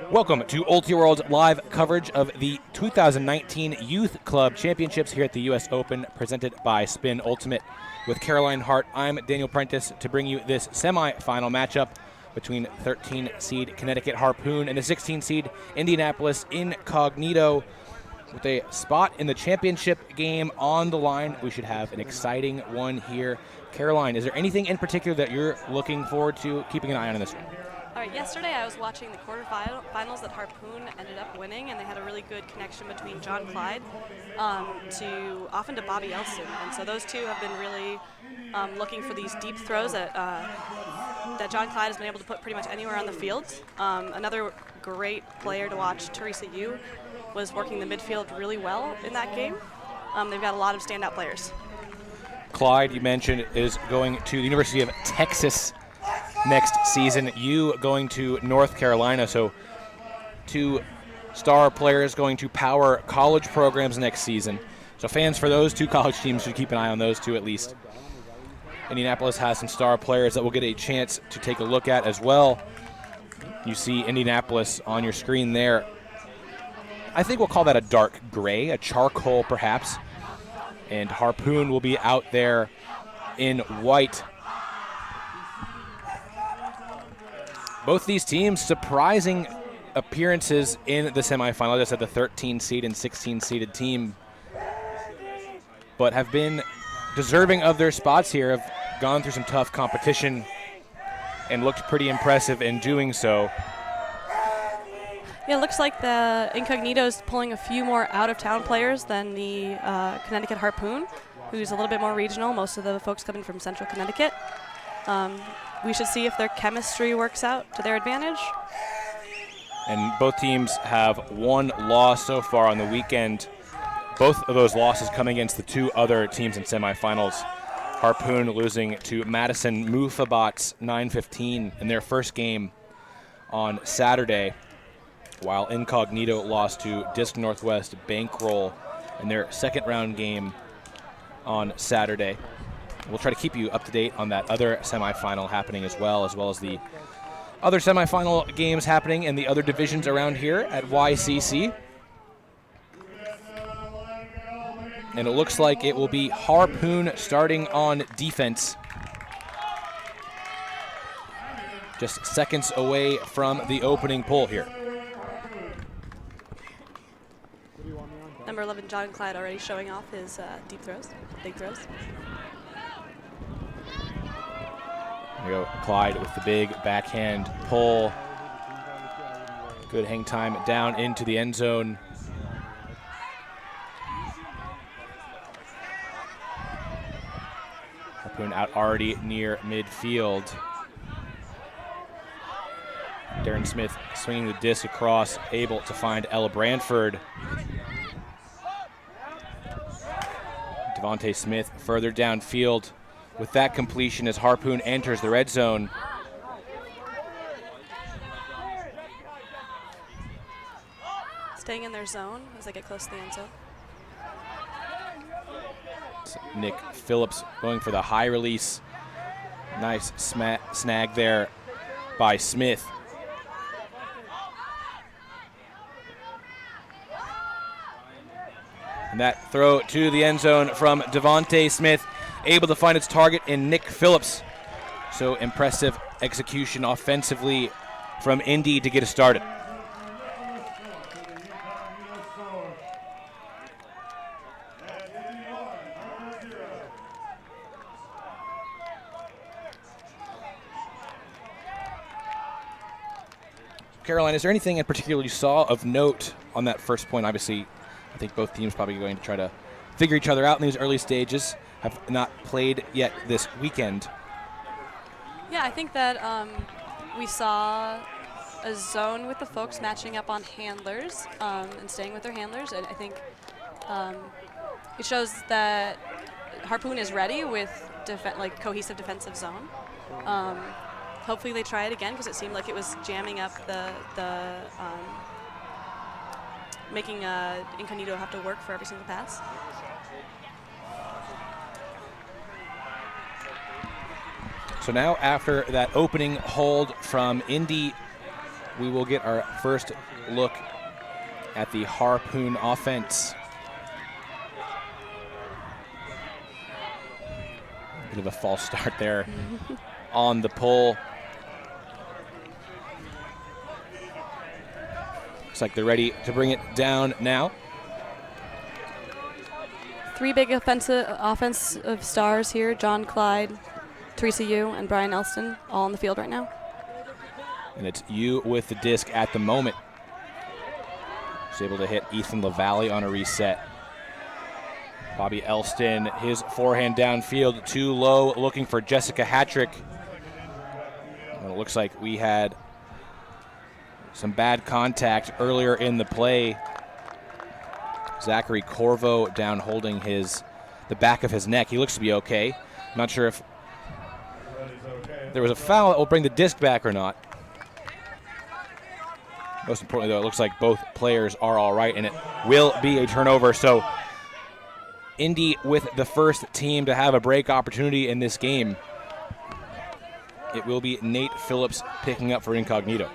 Welcome to Ultiworld's live coverage of the 2019 Youth Club Championships here at the U.S. Open, presented by Spin Ultimate. With Caroline Hart, I'm Daniel Prentice to bring you this semi-final matchup between 13 seed Connecticut Harpoon and the 16 seed Indianapolis INcognito. With a spot in the championship game on the line, we should have an exciting one here. Caroline, is there anything in particular that you're looking forward to keeping an eye on in this one? All right, yesterday I was watching the quarterfinals that Harpoon ended up winning, and they had a really good connection between John Clyde often to Bobby Elson. And so those two have been really looking for these deep throws that John Clyde has been able to put pretty much anywhere on the field. Another great player to watch, Teresa Yu, was working the midfield really well in that game. They've got a lot of standout players. Clyde, you mentioned, is going to the University of Texas next season. You going to North Carolina, so two star players going to power college programs next season. So fans for those two college teams should keep an eye on those two at least. Indianapolis has some star players that we'll get a chance to take a look at as well. You see Indianapolis on your screen there. I think we'll call that a dark gray, a charcoal perhaps. And Harpoon will be out there in white. Both these teams surprising appearances in the semifinal. Just at the 13 seed and 16 seeded team, but have been deserving of their spots here. Have gone through some tough competition and looked pretty impressive in doing so. Yeah, it looks like the INcognito is pulling a few more out-of-town players than the Connecticut Harpoon, who's a little bit more regional. Most of the folks coming from central Connecticut. We should see if their chemistry works out to their advantage. And both teams have one loss so far on the weekend. Both of those losses coming against the two other teams in semifinals. Harpoon losing to Madison Mufabots 9-15 in their first game on Saturday, while INcognito lost to Disc Northwest Bankroll in their second round game on Saturday. We'll try to keep you up to date on that other semifinal happening as well as the other semifinal games happening in the other divisions around here at YCC. And it looks like it will be Harpoon starting on defense. Just seconds away from the opening pull here. Number 11, John Clyde, already showing off his big throws. There you go, Clyde with the big backhand pull. Good hang time down into the end zone. Harpoon out already near midfield. Darren Smith swinging the disc across, able to find Ella Branford. Devontae Smith further downfield with that completion as Harpoon enters the red zone. Staying in their zone as they get close to the end zone. Nick Phillips going for the high release. Nice snag there by Smith. And that throw to the end zone from Devontae Smith, able to find its target in Nick Phillips. So impressive execution offensively from Indy to get us started. Caroline, is there anything in particular you saw of note on that first point? Obviously, I think both teams probably going to try to figure each other out in these early stages. Have not played yet this weekend. Yeah, I think that we saw a zone with the folks matching up on handlers and staying with their handlers. And I think it shows that Harpoon is ready with cohesive defensive zone. Hopefully they try it again, because it seemed like it was jamming up making INcognito have to work for every single pass. So now after that opening hold from Indy, we will get our first look at the Harpoon offense. Bit of a false start there on the pole. Looks like they're ready to bring it down now. Three big offensive stars here: John Clyde, Teresa Yu, and Brian Elston, all on the field right now. And it's Yu with the disc at the moment. He's able to hit Ethan LaValle on a reset. Bobby Elston, his forehand downfield, too low, looking for Jessica Hattrick. Well, it looks like we had some bad contact earlier in the play. Zachary Corvo down holding the back of his neck. He looks to be okay. I'm not sure if there was a foul that will bring the disc back or not. Most importantly, though, it looks like both players are all right, and it will be a turnover. So Indy with the first team to have a break opportunity in this game. It will be Nate Phillips picking up for INcognito.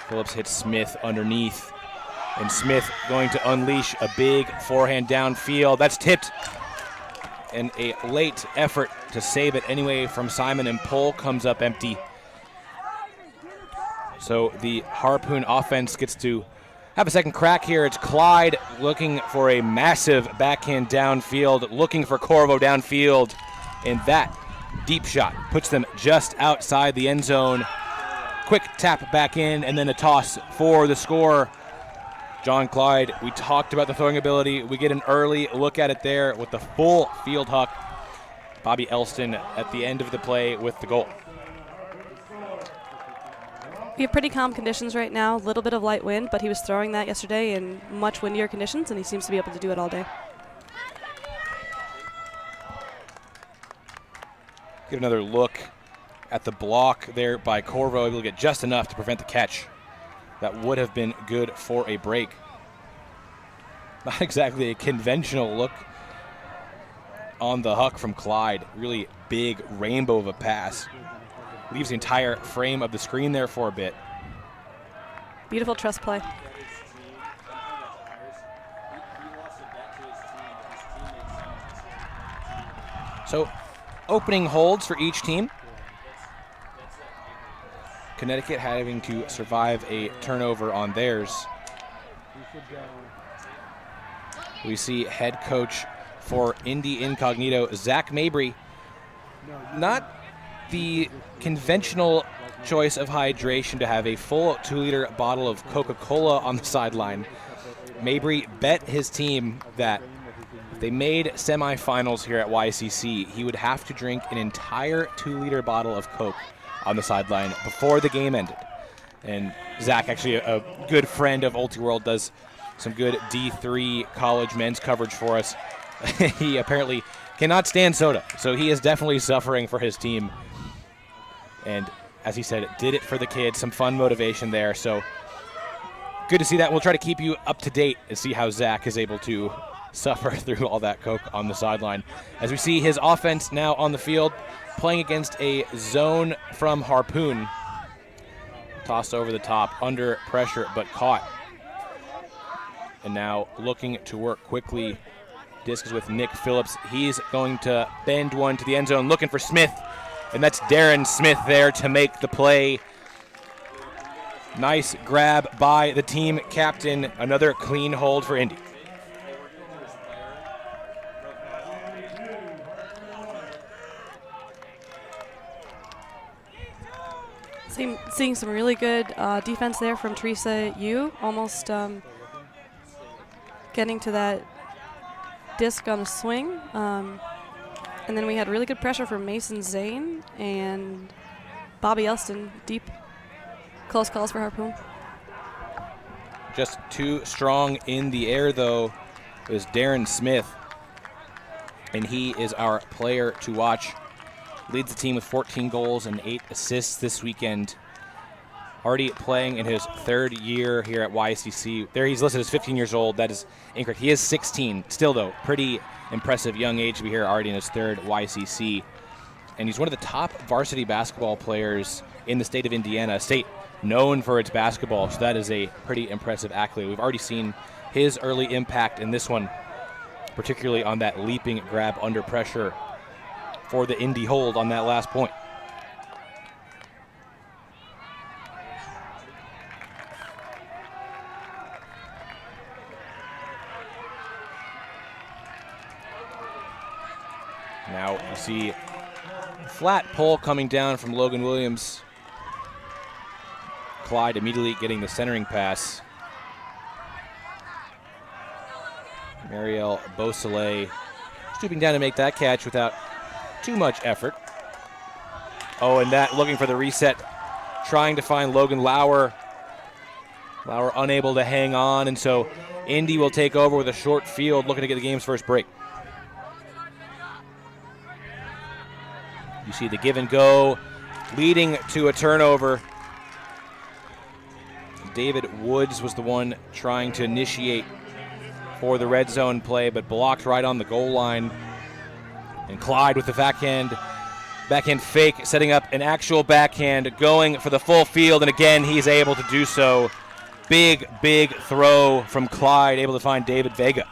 Phillips hits Smith underneath, and Smith going to unleash a big forehand downfield. That's tipped, and a late effort to save it anyway from Simon, and pole comes up empty. So the Harpoon offense gets to have a second crack here. It's Clyde looking for a massive backhand downfield, looking for Corvo downfield, and that deep shot puts them just outside the end zone. Quick tap back in, and then a toss for the score. John Clyde, we talked about the throwing ability. We get an early look at it there with the full field huck. Bobby Elston at the end of the play with the goal. We have pretty calm conditions right now, a little bit of light wind, but he was throwing that yesterday in much windier conditions, and he seems to be able to do it all day. Get another look at the block there by Corvo, able to get just enough to prevent the catch. That would have been good for a break. Not exactly a conventional look on the huck from Clyde. Really big rainbow of a pass. Leaves the entire frame of the screen there for a bit. Beautiful trust play. So, opening holds for each team. Connecticut having to survive a turnover on theirs. We see head coach for Indy INcognito, Zach Mabry. Not the conventional choice of hydration to have a full 2-liter bottle of Coca-Cola on the sideline. Mabry bet his team that if they made semifinals here at YCC, he would have to drink an entire 2-liter bottle of Coke on the sideline before the game ended. And Zach, actually a good friend of Ultiworld, does some good D3 college men's coverage for us. He apparently cannot stand soda, so he is definitely suffering for his team. And as he said, did it for the kids, some fun motivation there. So good to see that. We'll try to keep you up to date and see how Zach is able to suffer through all that Coke on the sideline. As we see his offense now on the field, playing against a zone from Harpoon. Tossed over the top, under pressure, but caught. And now looking to work quickly. Disc is with Nick Phillips. He's going to bend one to the end zone, looking for Smith. And that's Darren Smith there to make the play. Nice grab by the team captain. Another clean hold for Indy. Seeing some really good defense there from Teresa Yu, almost getting to that disc on a swing. And then we had really good pressure from Mason Zane and Bobby Elston. Deep, close calls for Harpoon. Just too strong in the air, though, is Darren Smith. And he is our player to watch. Leads the team with 14 goals and 8 assists this weekend. Already playing in his third year here at YCC. There he's listed as 15 years old. That is incorrect. He is 16. Still, though, pretty impressive young age to be here already in his third YCC. and he's one of the top varsity basketball players in the state of Indiana, a state known for its basketball, so that is a pretty impressive accolade. We've already seen his early impact in this one, particularly on that leaping grab under pressure for the Indy hold on that last point. Now you see a flat pull coming down from Logan Williams. Clyde immediately getting the centering pass. Marielle Beausoleil stooping down to make that catch without too much effort. Oh, and that looking for the reset, trying to find Logan Lauer. Lauer unable to hang on, and so Indy will take over with a short field, looking to get the game's first break. You see the give and go leading to a turnover. David Woods was the one trying to initiate for the red zone play, but blocked right on the goal line. And Clyde with the backhand fake, setting up an actual backhand, going for the full field, and again he's able to do so. Big throw from Clyde, able to find David Vega.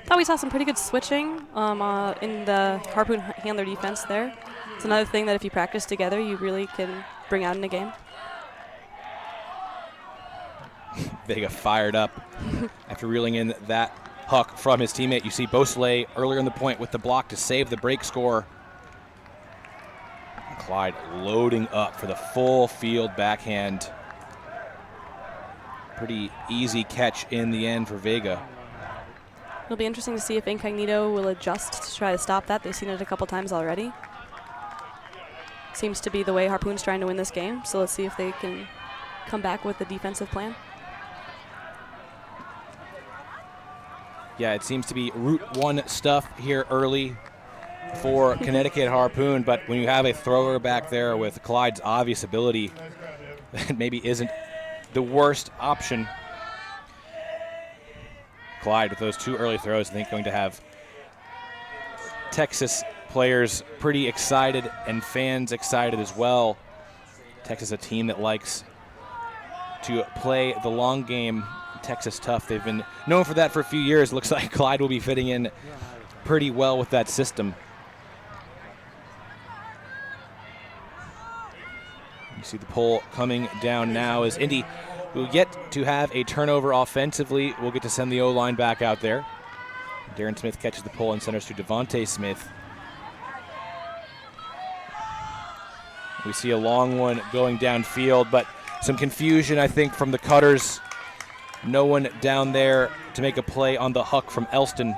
Thought we saw some pretty good switching in the Harpoon handler defense there. It's another thing that if you practice together, you really can bring out in a game. Vega fired up after reeling in that huck from his teammate. You see Beausoleil earlier in the point with the block to save the break score. And Clyde loading up for the full field backhand. Pretty easy catch in the end for Vega. It'll be interesting to see if INcognito will adjust to try to stop that. They've seen it a couple times already. Seems to be the way Harpoon's trying to win this game, so let's see if they can come back with the defensive plan. Yeah, it seems to be Route 1 stuff here early for Connecticut Harpoon, but when you have a thrower back there with Clyde's obvious ability, that maybe isn't the worst option. Clyde with those two early throws, I think going to have Texas players pretty excited and fans excited as well. Texas, a team that likes to play the long game. Texas tough. They've been known for that for a few years. Looks like Clyde will be fitting in pretty well with that system. You see the pull coming down now as Indy will get to have a turnover offensively. We'll get to send the O-line back out there. Darren Smith catches the pull and centers to Devontae Smith. We see a long one going downfield, but some confusion, I think, from the cutters. No one down there to make a play on the huck from Elston.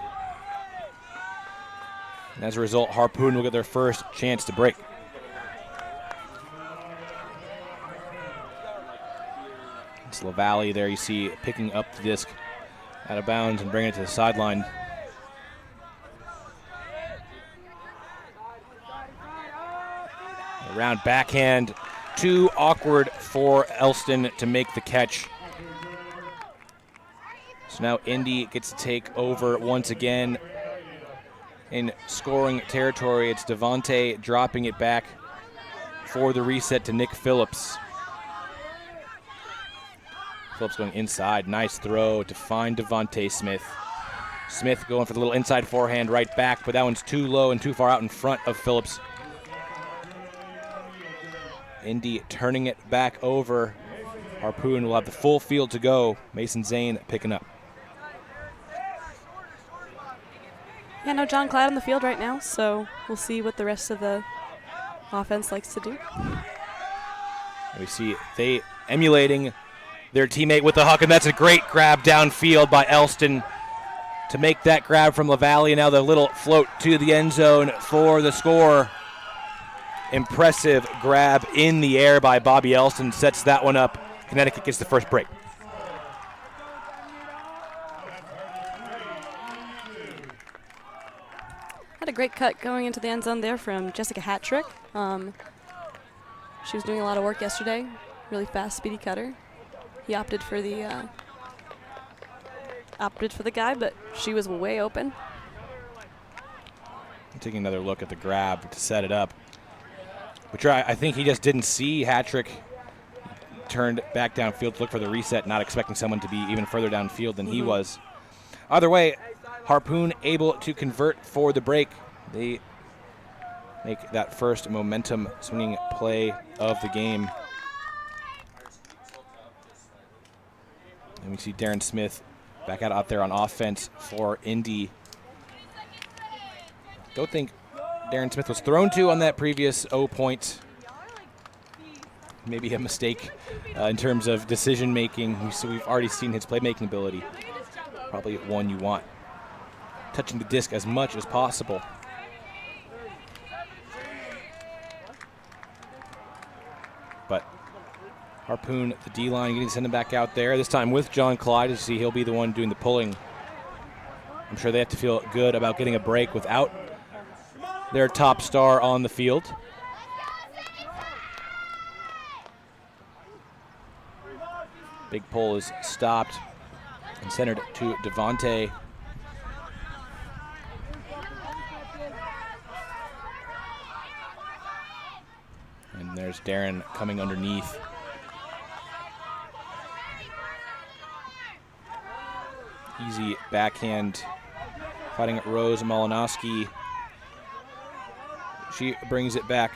And as a result, Harpoon will get their first chance to break. It's LaValle there, you see, picking up the disc out of bounds and bringing it to the sideline. Around backhand, too awkward for Elston to make the catch. So now Indy gets to take over once again in scoring territory. It's Devontae dropping it back for the reset to Nick Phillips. Phillips going inside. Nice throw to find Devontae Smith. Smith going for the little inside forehand right back, but that one's too low and too far out in front of Phillips. Indy turning it back over. Harpoon will have the full field to go. Mason Zane picking up. Yeah, no John Clyde on the field right now, so we'll see what the rest of the offense likes to do. We see they emulating their teammate with the huck, and that's a great grab downfield by Elston to make that grab from LaValle, and now the little float to the end zone for the score. Impressive grab in the air by Bobby Elston, sets that one up. Connecticut gets the first break. Had a great cut going into the end zone there from Jessica Hattrick. She was doing a lot of work yesterday. Really fast, speedy cutter. He opted for the guy, but she was way open. Taking another look at the grab to set it up, which I think he just didn't see. Hattrick turned back downfield to look for the reset, not expecting someone to be even further downfield than he was. Either way, Harpoon able to convert for the break. They make that first momentum swinging play of the game. And we see Darren Smith back out there on offense for Indy. Don't think Darren Smith was thrown to on that previous 0 point. Maybe a mistake in terms of decision making. So we've already seen his playmaking ability. Probably one you want. Touching the disc as much as possible. But Harpoon, the D-line, getting to send him back out there. This time with John Clyde. As you see, he'll be the one doing the pulling. I'm sure they have to feel good about getting a break without their top star on the field. Big pull is stopped and centered to Devontae. And there's Darren coming underneath. Easy backhand, fighting Rose Malinowski. She brings it back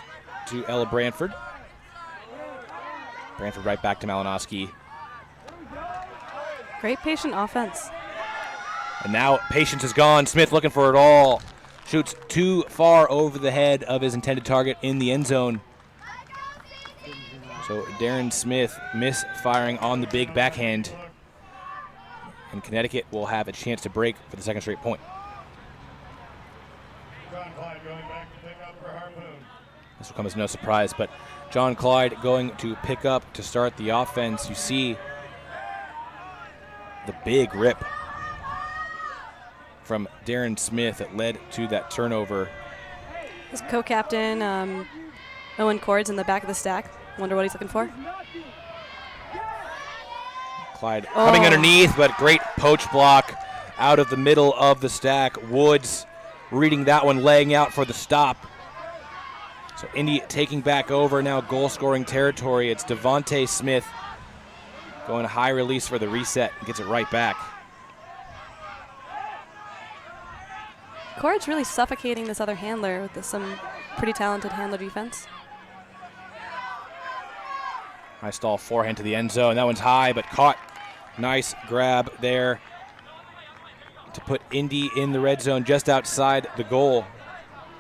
to Ella Branford. Branford right back to Malinowski. Great patient offense. And now patience is gone. Smith looking for it all. Shoots too far over the head of his intended target in the end zone. So Darren Smith misfiring on the big backhand. And Connecticut will have a chance to break for the second straight point. This will come as no surprise, but John Clyde going to pick up to start the offense. You see the big rip from Darren Smith that led to that turnover. His co-captain, Owen Cords, in the back of the stack. Wonder what he's looking for. Clyde coming underneath, but great poach block out of the middle of the stack. Woods reading that one, laying out for the stop. So Indy taking back over now goal-scoring territory. It's Devontae Smith going high release for the reset and gets it right back. Cords really suffocating this other handler with some pretty talented handler defense. High stall forehand to the end zone. That one's high, but caught. Nice grab there to put Indy in the red zone just outside the goal.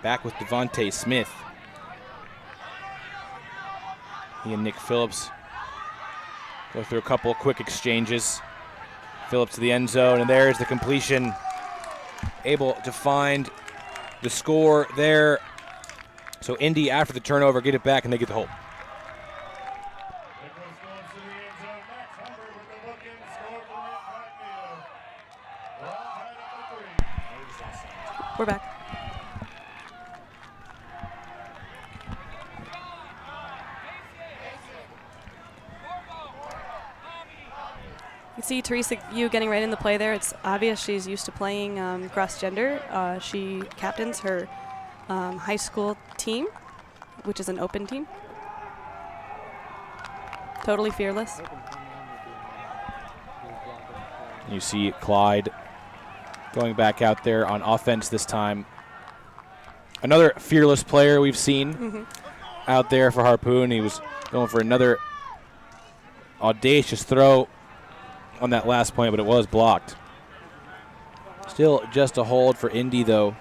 Back with Devontae Smith. He and Nick Phillips go through a couple quick exchanges. Phillips to the end zone, and there's the completion. Able to find the score there. So Indy, after the turnover, get it back, and they get the hold. We're back. You see Teresa Yu getting right in the play there. It's obvious she's used to playing cross-gender. She captains her high school team, which is an open team. Totally fearless. You see Clyde going back out there on offense this time. Another fearless player we've seen out there for Harpoon. He was going for another audacious throw on that last point, but it was blocked. Still just a hold for Indy, though.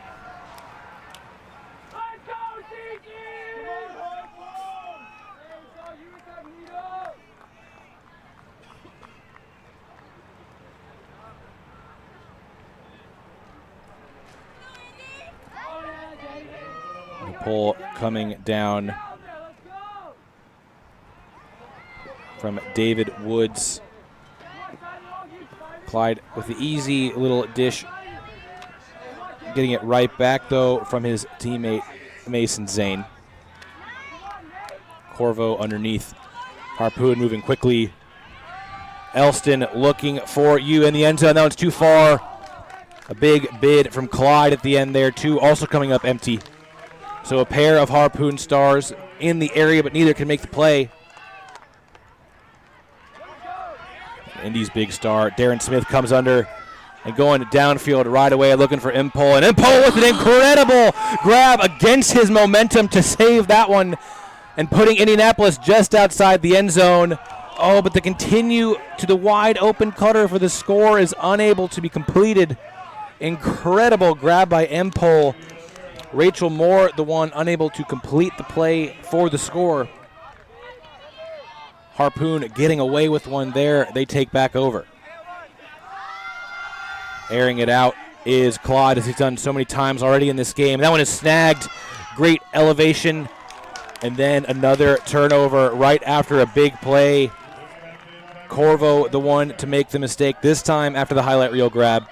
The pull coming down from David Woods. Clyde with the easy little dish. Getting it right back, though, from his teammate Mason Zane. Corvo underneath. Harpoon moving quickly. Elston looking for you in the end zone. That one's too far. A big bid from Clyde at the end there, too, also coming up empty. So a pair of Harpoon stars in the area, but neither can make the play. Indy's big star, Darren Smith, comes under and going downfield right away, looking for Impole. And Impole with an incredible grab against his momentum to save that one and putting Indianapolis just outside the end zone. Oh, but the continue to the wide open cutter for the score is unable to be completed. Incredible grab by Impole. Rachel Moore, the one unable to complete the play for the score. Harpoon getting away with one there. They take back over. Airing it out is Claude, as he's done so many times already in this game. That one is snagged. Great elevation. And then another turnover right after a big play. Corvo, the one to make the mistake, this time after the highlight reel grab.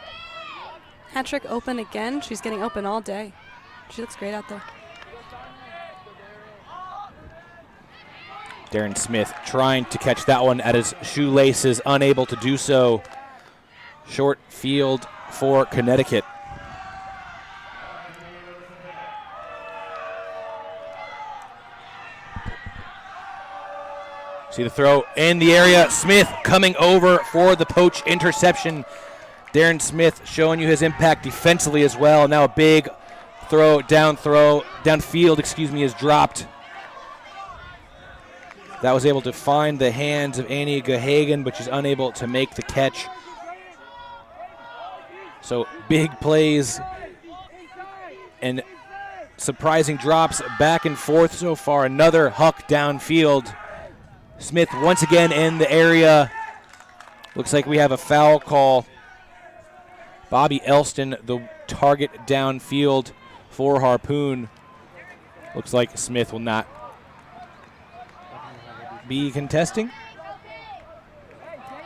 Hat trick open again. She's getting open all day. She looks great out there. Darren Smith trying to catch that one at his shoelaces, unable to do so. Short field for Connecticut. See the throw in the area. Smith coming over for the poach interception. Darren Smith showing you his impact defensively as well. Now a big downfield, is dropped. That was able to find the hands of Annie Gahagan, but she's unable to make the catch. So big plays and surprising drops back and forth so far. Another huck downfield. Smith once again in the area. Looks like we have a foul call. Bobby Elston, the target downfield for Harpoon. Looks like Smith will not be contesting.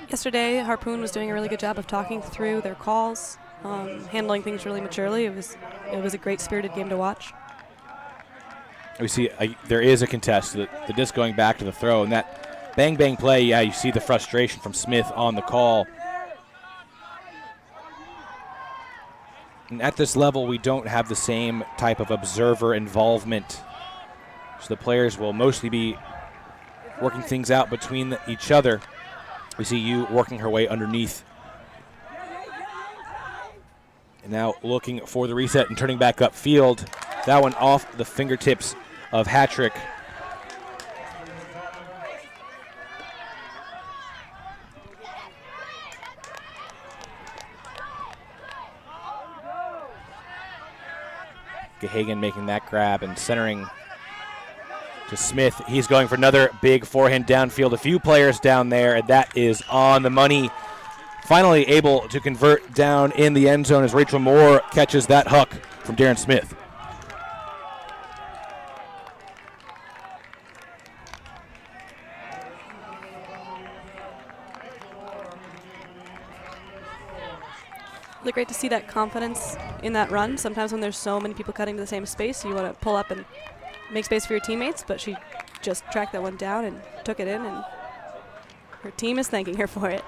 Yesterday, Harpoon was doing a really good job of talking through their calls, handling things really maturely. It was a great spirited game to watch. We see there is a contest. The disc going back to the throw, and that bang play. Yeah, you see the frustration from Smith on the call. And at this level, we don't have the same type of observer involvement. So the players will mostly be working things out between each other. We see you working her way underneath. And now looking for the reset and turning back upfield. That one off the fingertips of Hattrick. Gahagan making that grab and centering to Smith. He's going for another big forehand downfield. A few players down there, and that is on the money. Finally able to convert down in the end zone as Rachel Moore catches that huck from Darren Smith. Really great to see that confidence in that run. Sometimes when there's so many people cutting to the same space, you want to pull up and make space for your teammates, but she just tracked that one down and took it in, and her team is thanking her for it.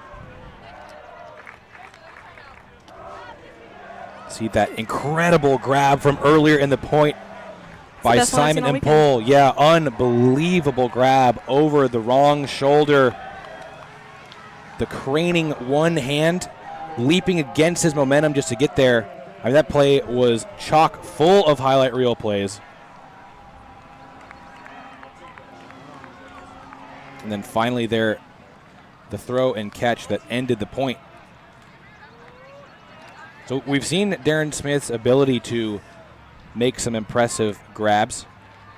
See that incredible grab from earlier in the point by Simon Impole. Yeah, unbelievable grab over the wrong shoulder. The craning one hand, leaping against his momentum just to get there. I mean, that play was chock full of highlight reel plays. And then finally there, the throw and catch that ended the point. So we've seen Darren Smith's ability to make some impressive grabs.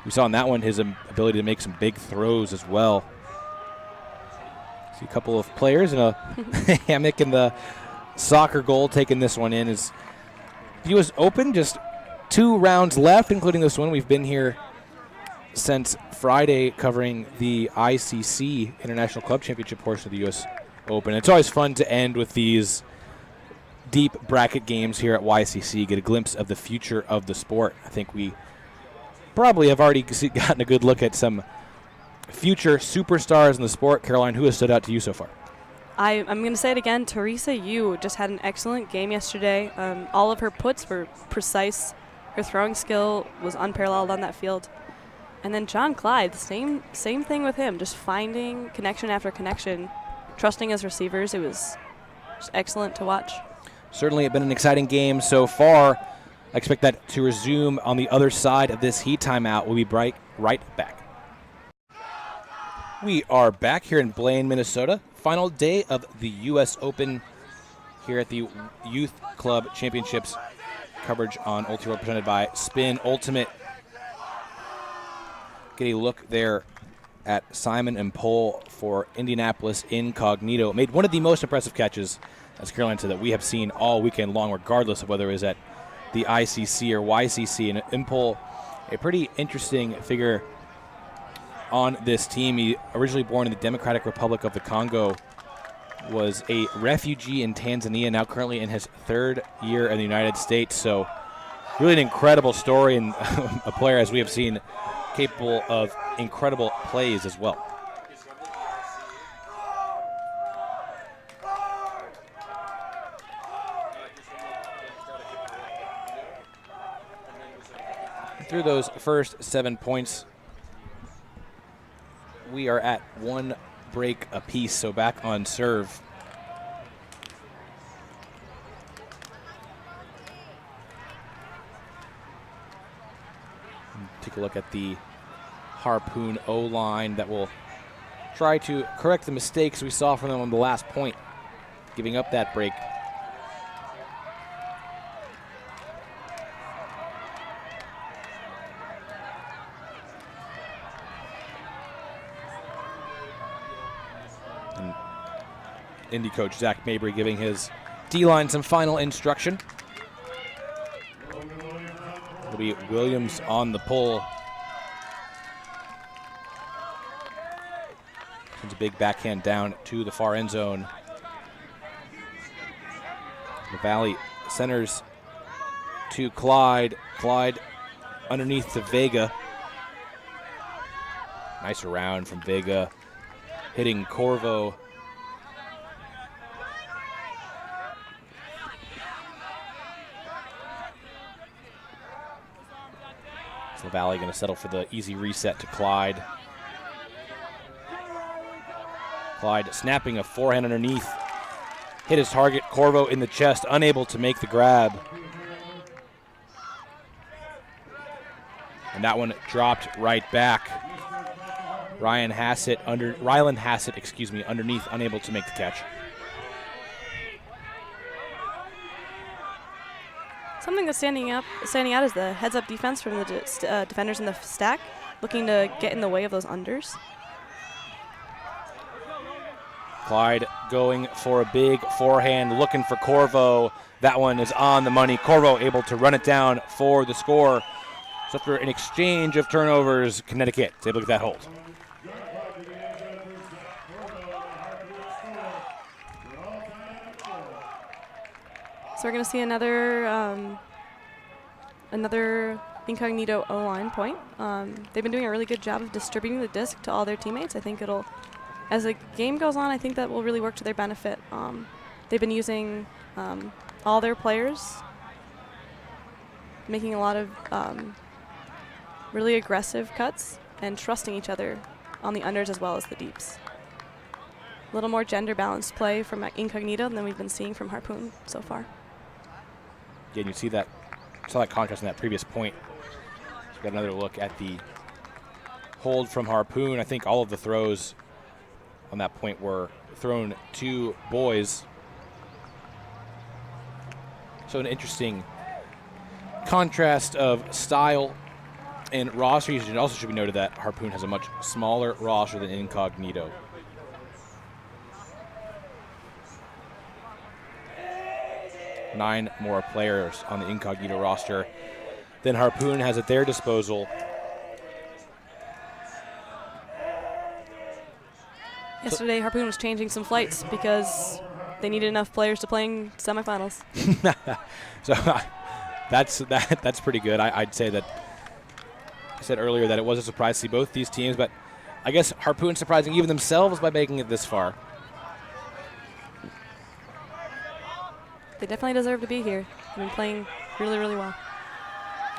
We saw in that one his ability to make some big throws as well. See a couple of players in a hammock in the soccer goal taking this one in. As he was open, just 2 rounds left, including this one. We've been here since Friday covering the ICC International Club Championship portion of the U.S. Open. It's always fun to end with these deep bracket games here at YCC, get a glimpse of the future of the sport. I think we probably have already gotten a good look at some future superstars in the sport. Caroline, who has stood out to you so far? I'm going to say it again. Teresa Yu just had an excellent game yesterday. All of her puts were precise. Her throwing skill was unparalleled on that field. And then John Clyde, same thing with him, just finding connection after connection, trusting his receivers. It was just excellent to watch. Certainly, it's been an exciting game so far. I expect that to resume on the other side of this heat timeout. We'll be right back. We are back here in Blaine, Minnesota. Final day of the U.S. Open here at the Youth Club Championships. Coverage on Ultra presented by Spin Ultimate. Get a look there at Simon and Pole for Indianapolis INcognito. Made one of the most impressive catches, as Caroline said, that we have seen all weekend long, regardless of whether it was at the ICC or YCC. And Impole, a pretty interesting figure on this team. He originally born in the Democratic Republic of the Congo, was a refugee in Tanzania, now currently in his third year in the United States. So really an incredible story, and a player, as we have seen, capable of incredible plays as well. Through those first 7 points, we are at one break apiece, so back on serve. Take a look at the Harpoon O-line that will try to correct the mistakes we saw from them on the last point, giving up that break. And Indy coach Zach Mabry giving his D-line some final instruction. It'll be Williams on the pull. Sends a big backhand down to the far end zone. The Valley centers to Clyde. Clyde underneath to Vega. Nice around from Vega, hitting Corvo. So Valley going to settle for the easy reset to Clyde. Clyde snapping a forehand underneath. Hit his target, Corvo in the chest, unable to make the grab. And that one dropped right back. Ryland Hassett, underneath, unable to make the catch. Something that's standing out is the heads-up defense from the defenders in the stack, looking to get in the way of those unders. Clyde going for a big forehand, looking for Corvo. That one is on the money. Corvo able to run it down for the score. So after an exchange of turnovers, Connecticut is able to get that hold. So we're going to see another INcognito O-line point. They've been doing a really good job of distributing the disc to all their teammates. I think it'll, as the game goes on, I think that will really work to their benefit. They've been using all their players, making a lot of really aggressive cuts and trusting each other on the unders as well as the deeps. A little more gender-balanced play from INcognito than we've been seeing from Harpoon so far. Yeah, and you saw that contrast in that previous point. So we got another look at the hold from Harpoon. I think all of the throws on that point were thrown to boys. So an interesting contrast of style and roster. It also should be noted that Harpoon has a much smaller roster than INcognito. Nine more players on the INcognito roster than Harpoon has at their disposal. Yesterday, Harpoon was changing some flights because they needed enough players to play in semifinals. So that's pretty good. I'd say that I said earlier that it was a surprise to see both these teams, but I guess Harpoon surprising even themselves by making it this far. they definitely deserve to be here. They've been playing really, really well.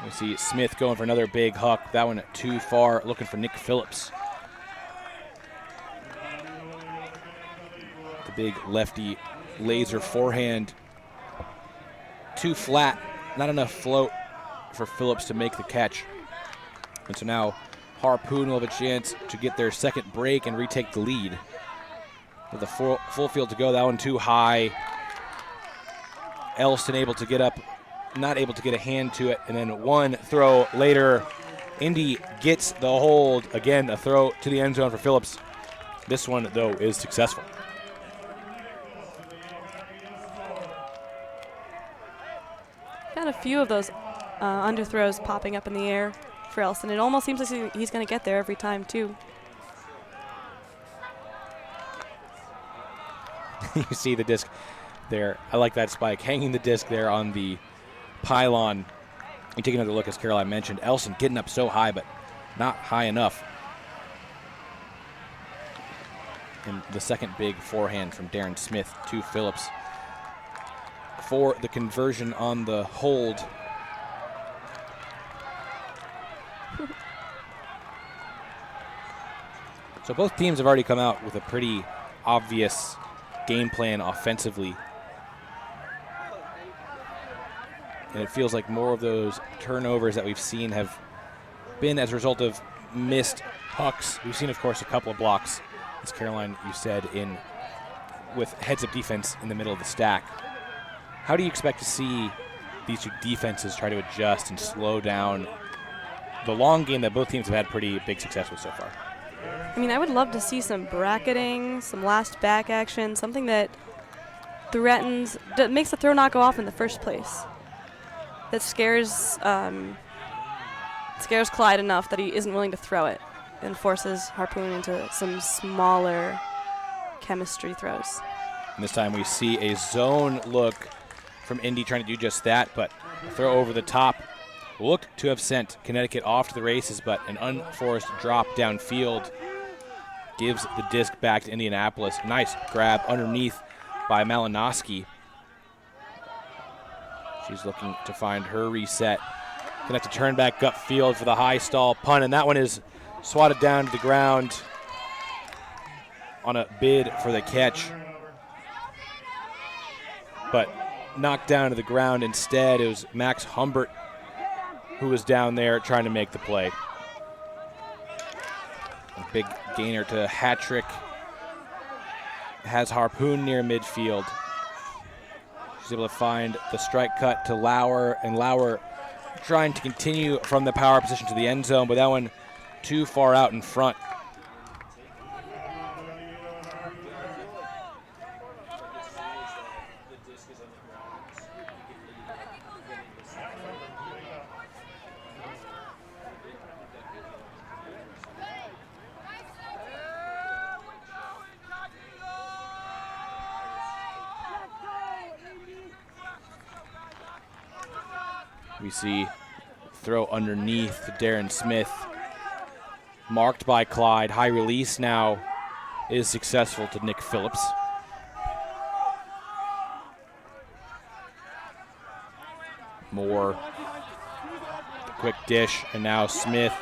We see Smith going for another big huck. That one too far, looking for Nick Phillips. The big lefty laser forehand. Too flat, not enough float for Phillips to make the catch. And so now Harpoon will have a chance to get their second break and retake the lead. With a full field to go, that one too high. Elston able to get up, not able to get a hand to it, and then one throw later. Indy gets the hold. Again, a throw to the end zone for Phillips. This one, though, is successful. Got a few of those underthrows popping up in the air for Elston. It almost seems like he's going to get there every time, too. You see the disc there. I like that spike. Hanging the disc there on the pylon. You take another look, as Caroline mentioned. Elston getting up so high, but not high enough. And the second big forehand from Darren Smith to Phillips for the conversion on the hold. So both teams have already come out with a pretty obvious game plan offensively. And it feels like more of those turnovers that we've seen have been as a result of missed pucks. We've seen, of course, a couple of blocks, as Caroline, you said, with heads-up defense in the middle of the stack. How do you expect to see these two defenses try to adjust and slow down the long game that both teams have had pretty big success with so far? I mean, I would love to see some bracketing, some last back action, something that threatens, that makes the throw not go off in the first place. That scares Clyde enough that he isn't willing to throw it and forces Harpoon into some smaller chemistry throws. And this time we see a zone look from Indy trying to do just that, but throw over the top looked to have sent Connecticut off to the races, but an unforced drop downfield gives the disc back to Indianapolis. Nice grab underneath by Malinowski. She's looking to find her reset. Gonna have to turn back upfield for the high stall punt, and that one is swatted down to the ground on a bid for the catch. But knocked down to the ground instead. It was Max Humbert who was down there trying to make the play. A big gainer to Hattrick. Has Harpoon near midfield. She's able to find the strike cut to Lauer, and Lauer trying to continue from the power position to the end zone, but that one too far out in front. We see throw underneath to Darren Smith. Marked by Clyde. High release now is successful to Nick Phillips. Moore. The quick dish, and now Smith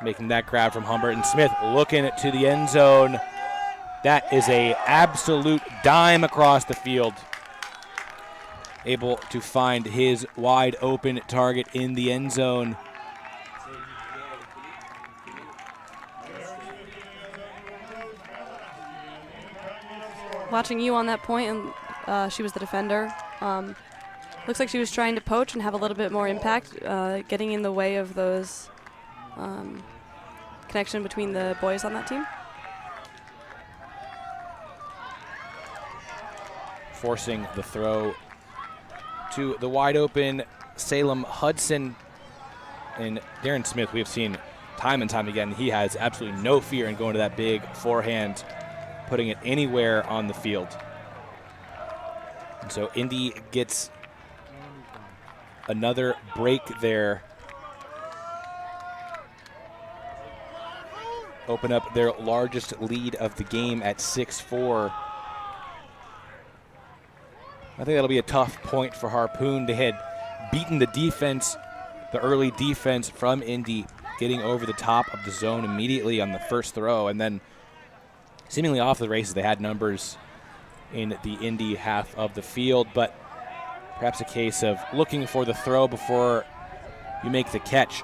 making that grab from Humbert. And Smith looking to the end zone. That is a absolute dime across the field. Able to find his wide open target in the end zone. Watching you on that point, and she was the defender. Looks like she was trying to poach and have a little bit more impact, getting in the way of those connection between the boys on that team. Forcing the throw to the wide open Salem Hudson. And Darren Smith, we have seen time and time again, he has absolutely no fear in going to that big forehand, putting it anywhere on the field. And so Indy gets another break there. Open up their largest lead of the game at 6-4. I think that'll be a tough point for Harpoon. They had beaten the defense, the early defense from Indy, getting over the top of the zone immediately on the first throw, and then seemingly off the races. They had numbers in the Indy half of the field, but perhaps a case of looking for the throw before you make the catch,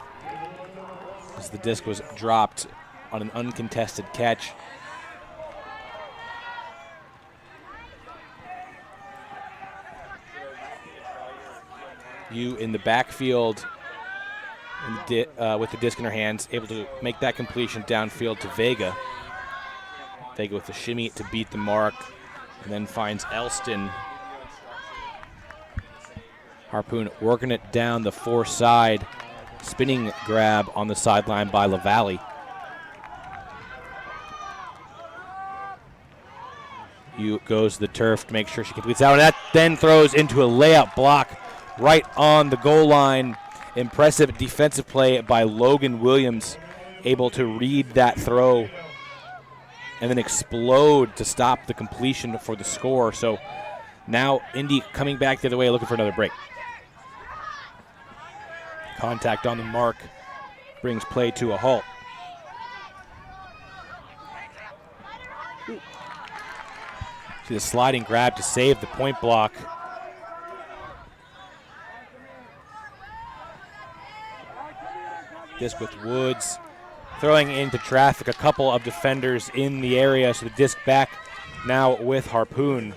as the disc was dropped on an uncontested catch. You in the backfield with the disc in her hands, able to make that completion downfield to Vega. Vega with the shimmy to beat the mark, and then finds Elston. Harpoon working it down the far side, spinning grab on the sideline by LaValle. You goes to the turf to make sure she completes that one. That then throws into a layup block right on the goal line. Impressive defensive play by Logan Williams, able to read that throw and then explode to stop the completion for the score. So now Indy coming back the other way, looking for another break. Contact on the mark brings play to a halt. See the sliding grab to save the point block. Disc with Woods throwing into traffic. A couple of defenders in the area, so the disc back now with Harpoon.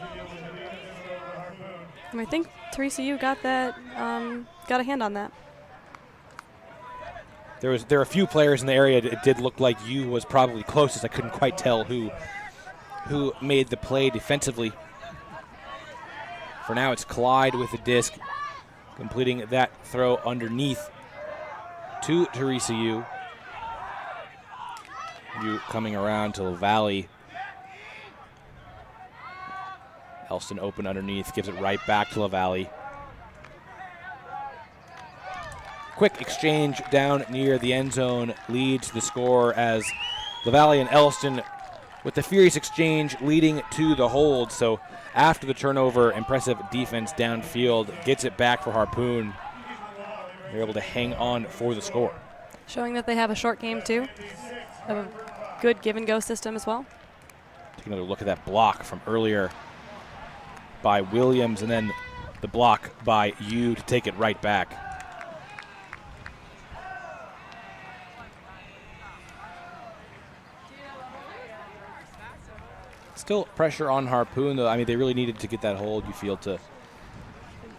I think Teresa, you got that, got a hand on that. There are a few players in the area. It did look like you was probably closest. I couldn't quite tell who made the play defensively. For now, it's Clyde with the disc, completing that throw underneath to Teresa Yu. Yu coming around to LaValle. Elston open underneath, gives it right back to LaValle. Quick exchange down near the end zone leads the score as LaValle and Elston with the furious exchange leading to the hold. So after the turnover, impressive defense downfield gets it back for Harpoon. They're able to hang on for the score. Showing that they have a short game too. A good give-and-go system as well. Take another look at that block from earlier by Williams, and then the block by Yu to take it right back. Still pressure on Harpoon, though. I mean, they really needed to get that hold, you feel, to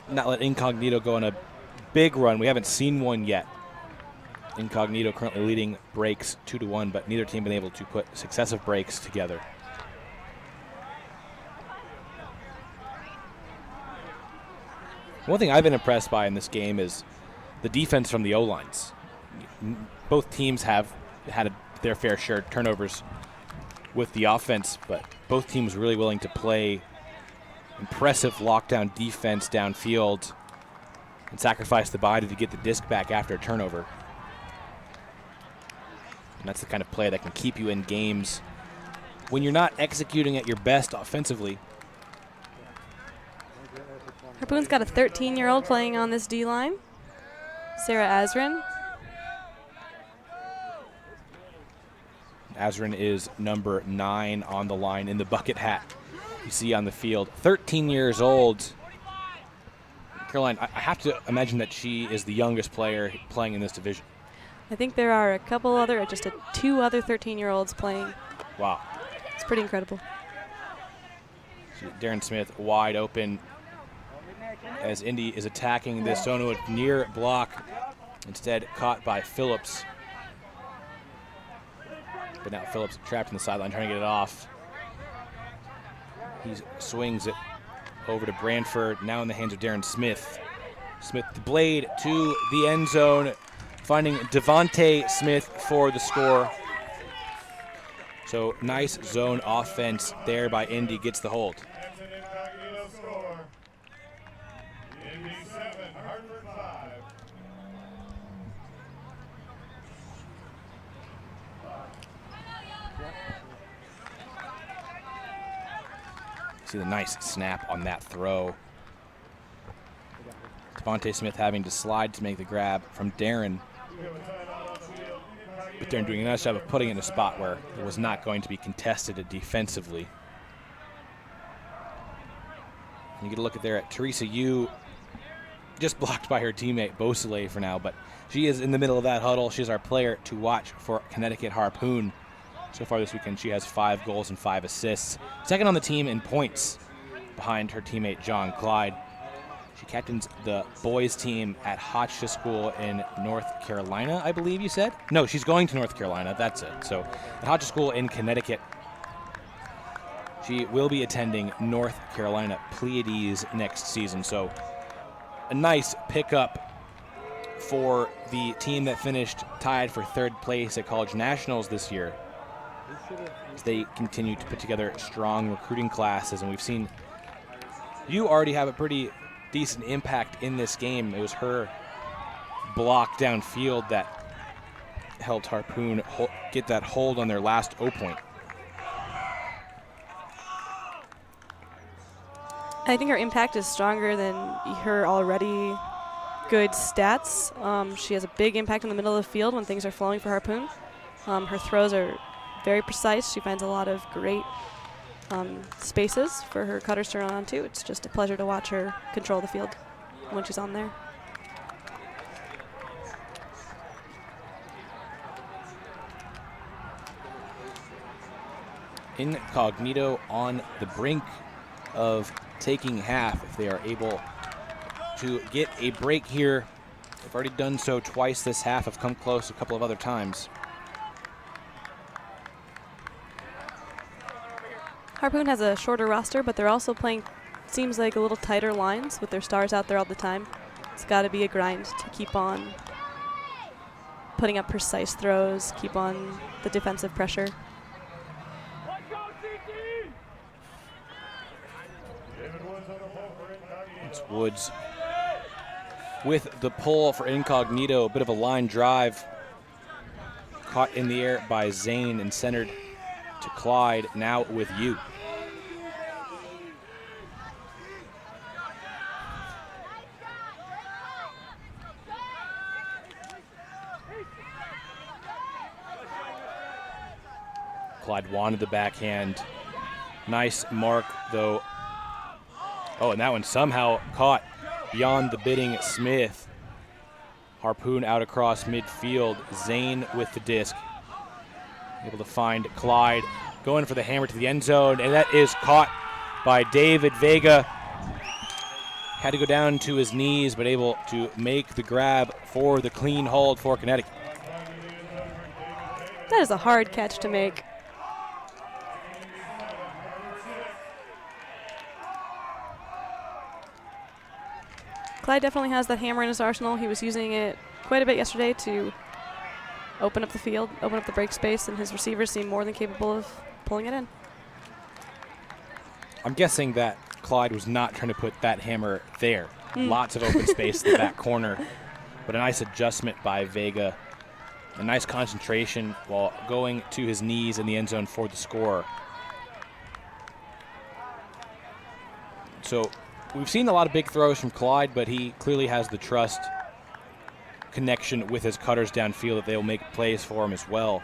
not let INcognito go on a big run. We haven't seen one yet. INcognito currently leading breaks 2-1, but neither team been able to put successive breaks together. One thing I've been impressed by in this game is the defense from the O-lines. Both teams have had their fair share of turnovers with the offense, but both teams really willing to play impressive lockdown defense downfield and sacrifice the body to get the disc back after a turnover. And that's the kind of play that can keep you in games when you're not executing at your best offensively. Harpoon's got a 13-year-old playing on this D-line, Sarah Azrin. Azrin is number 9 on the line in the bucket hat you see on the field. 13 years old. Caroline, I have to imagine that she is the youngest player playing in this division. I think there are a couple other, just two other 13-year-olds playing. Wow. It's pretty incredible. Darren Smith wide open as Indy is attacking this zone with near block. Instead caught by Phillips. But now Phillips trapped in the sideline trying to get it off. He swings it over to Branford, now in the hands of Darren Smith. Smith the blade to the end zone, finding Devontae Smith for the score. So nice zone offense there by Indy, gets the hold. See the nice snap on that throw Devontae Smith having to slide to make the grab from Darren. But Darren doing a nice job of putting it in a spot where it was not going to be contested defensively. You get a look at there at Teresa Yu, just blocked by her teammate Beausoleil for now, but she is in the middle of that huddle. She's our player to watch for Connecticut Harpoon. So far this weekend, she has 5 goals and 5 assists. Second on the team in points behind her teammate John Clyde. She captains the boys team at Hotchkiss School in North Carolina, I believe you said? No, she's going to North Carolina. That's it. So at Hotchkiss School in Connecticut. She will be attending North Carolina Pleiades next season. So a nice pickup for the team that finished tied for 3rd place at College Nationals this year, as they continue to put together strong recruiting classes. And we've seen you already have a pretty decent impact in this game. It was her block downfield that helped Harpoon get that hold on their last O point. I think her impact is stronger than her already good stats. She has a big impact in the middle of the field when things are flowing for Harpoon. Her throws are very precise. She finds a lot of great spaces for her cutters to run onto. It's just a pleasure to watch her control the field when she's on there. INcognito on the brink of taking half if they are able to get a break here. They've already done so twice this half, have come close a couple of other times. Harpoon has a shorter roster, but they're also playing, seems like, a little tighter lines with their stars out there all the time. It's got to be a grind to keep on putting up precise throws, keep on the defensive pressure. It's Woods with the pull for INcognito. A bit of a line drive. Caught in the air by Zane and centered to Clyde, now with you. Clyde wanted the backhand. Nice mark, though. Oh, and that one somehow caught beyond the bidding Smith. Harpoon out across midfield. Zane with the disc. Able to find Clyde going for the hammer to the end zone, and that is caught by David Vega. Had to go down to his knees, but able to make the grab for the clean hold for Connecticut. That is a hard catch to make. Clyde definitely has that hammer in his arsenal. He was using it quite a bit yesterday to open up the field, open up the break space, and his receivers seem more than capable of pulling it in. I'm guessing that Clyde was not trying to put that hammer there. Lots of open space in the back corner, but a nice adjustment by Vega. A nice concentration while going to his knees in the end zone for the score. So we've seen a lot of big throws from Clyde, but he clearly has the trust, connection with his cutters downfield that they will make plays for him as well.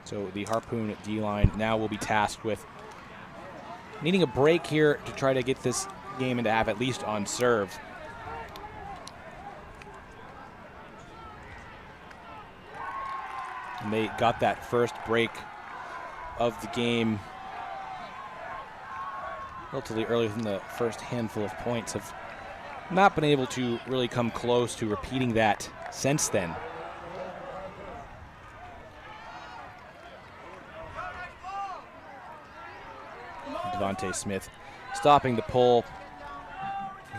So the Harpoon D-line now will be tasked with needing a break here to try to get this game into half, at least on serve. And they got that first break of the game relatively early within the first handful of points. Have not been able to really come close to repeating that since then. Devontae Smith stopping the pull.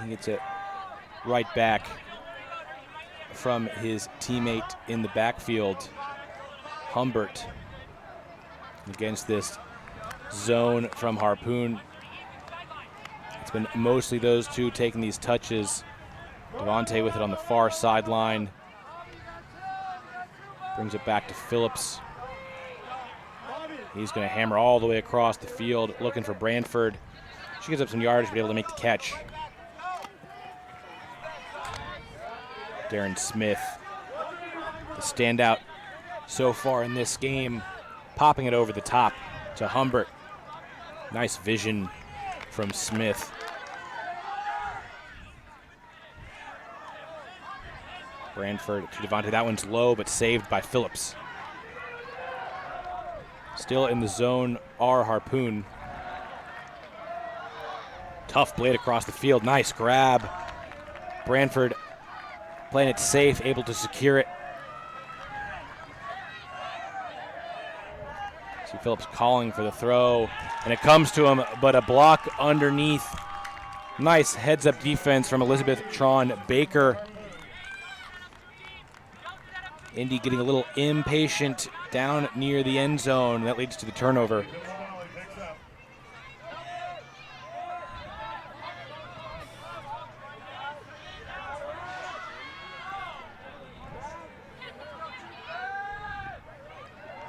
He gets it right back from his teammate in the backfield, Humbert, against this zone from Harpoon. It's been mostly those two taking these touches. Devontae with it on the far sideline. Brings it back to Phillips. He's going to hammer all the way across the field, looking for Branford. She gives up some yardage to be able to make the catch. Darren Smith, the standout so far in this game, popping it over the top to Humbert. Nice vision from Smith. Branford to Devontae. That one's low, but saved by Phillips. Still in the zone are Harpoon. Tough blade across the field. Nice grab. Branford playing it safe, able to secure it. See Phillips calling for the throw, and it comes to him, but a block underneath. Nice heads-up defense from Elizabeth Tron Baker. Indy getting a little impatient down near the end zone. That leads to the turnover.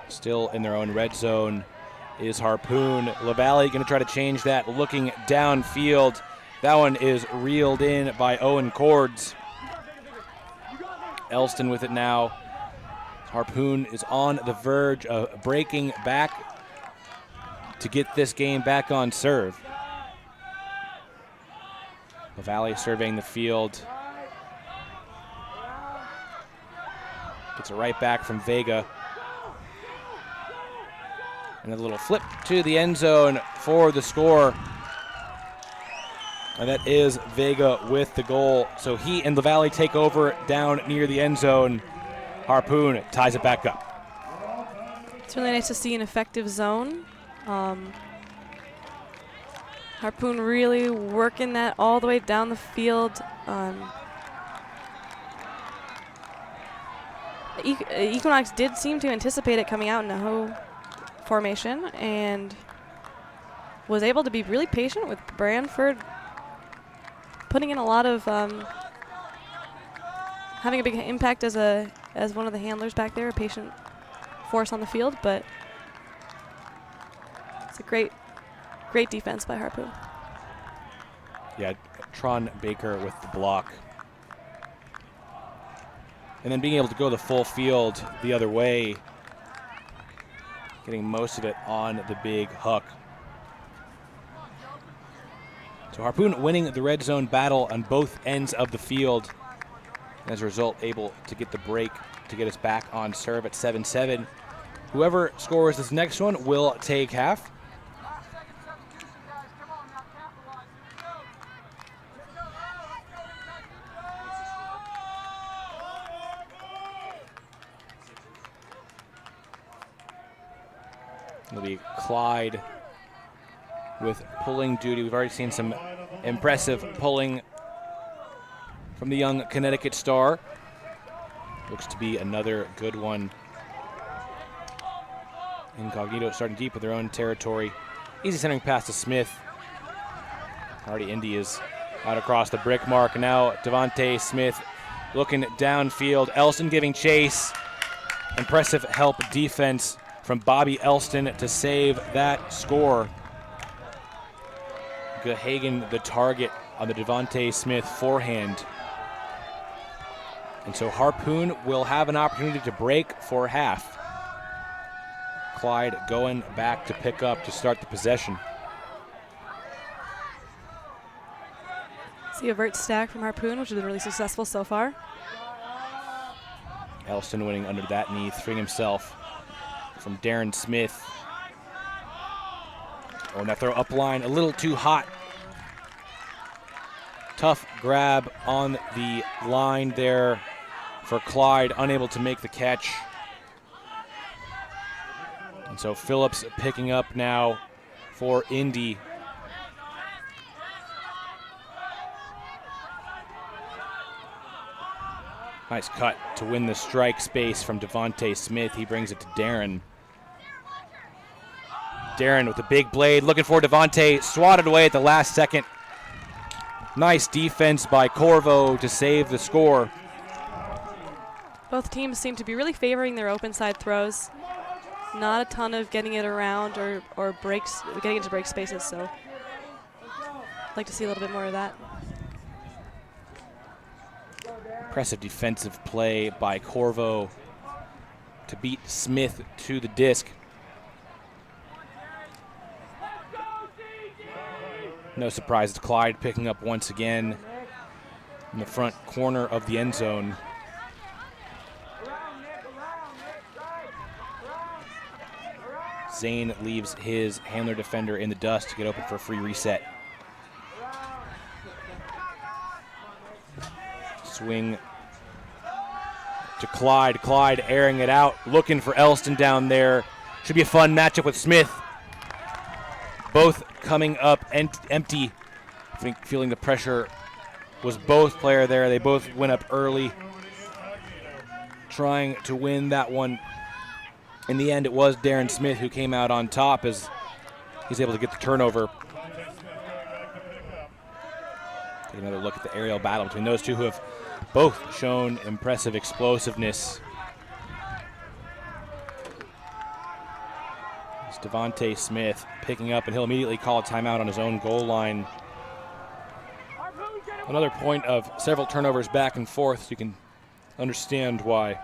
Still in their own red zone is Harpoon. LaValle going to try to change that, looking downfield. That one is reeled in by Owen Cords. Elston with it now. Harpoon is on the verge of breaking back to get this game back on serve. LaValle surveying the field. Gets it right back from Vega. And a little flip to the end zone for the score. And that is Vega with the goal. So he and LaValle take over down near the end zone. Harpoon ties it back up. It's really nice to see an effective zone. Harpoon really working that all the way down the field. Equinox did seem to anticipate it coming out in a hoe formation and was able to be really patient with Branford, putting in a lot of having a big impact as one of the handlers back there, a patient force on the field, but it's a great defense by Harpoon. Yeah, Tron Baker with the block. And then being able to go the full field the other way, getting most of it on the big huck. So Harpoon winning the red zone battle on both ends of the field. And as a result, able to get the break to get us back on serve at 7-7. Whoever scores this next one will take half. It'll be Clyde with pulling duty. We've already seen some impressive pulling from the young Connecticut star. Looks to be another good one. INcognito starting deep with their own territory. Easy centering pass to Smith. Already Indy is out across the brick mark. Now Devontae Smith looking downfield. Elston giving chase. Impressive help defense from Bobby Elston to save that score. Gahagan the target on the Devontae Smith forehand. And so Harpoon will have an opportunity to break for half. Clyde going back to pick up to start the possession. See a vert stack from Harpoon, which has been really successful so far. Elston winning under that knee, freeing himself from Darren Smith. Oh, and that throw up line a little too hot. Tough grab on the line there for Clyde, unable to make the catch. And so Phillips picking up now for Indy. Nice cut to win the strike space from Devontae Smith. He brings it to Darren. Darren with the big blade, looking for Devontae, swatted away at the last second. Nice defense by Corvo to save the score. Both teams seem to be really favoring their open side throws. Not a ton of getting it around or breaks, getting into break spaces, so I'd like to see a little bit more of that. Impressive defensive play by Corvo to beat Smith to the disc. No surprise to Clyde picking up once again in the front corner of the end zone. Zane leaves his handler defender in the dust to get open for a free reset. Swing to Clyde. Clyde airing it out, looking for Elston down there. Should be a fun matchup with Smith. Both coming up empty. I think feeling the pressure was both player there. They both went up early, trying to win that one. In the end, it was Darren Smith who came out on top as he's able to get the turnover. Take another look at the aerial battle between those two who have both shown impressive explosiveness. It's Devontae Smith picking up, and he'll immediately call a timeout on his own goal line. Another point of several turnovers back and forth, so you can understand why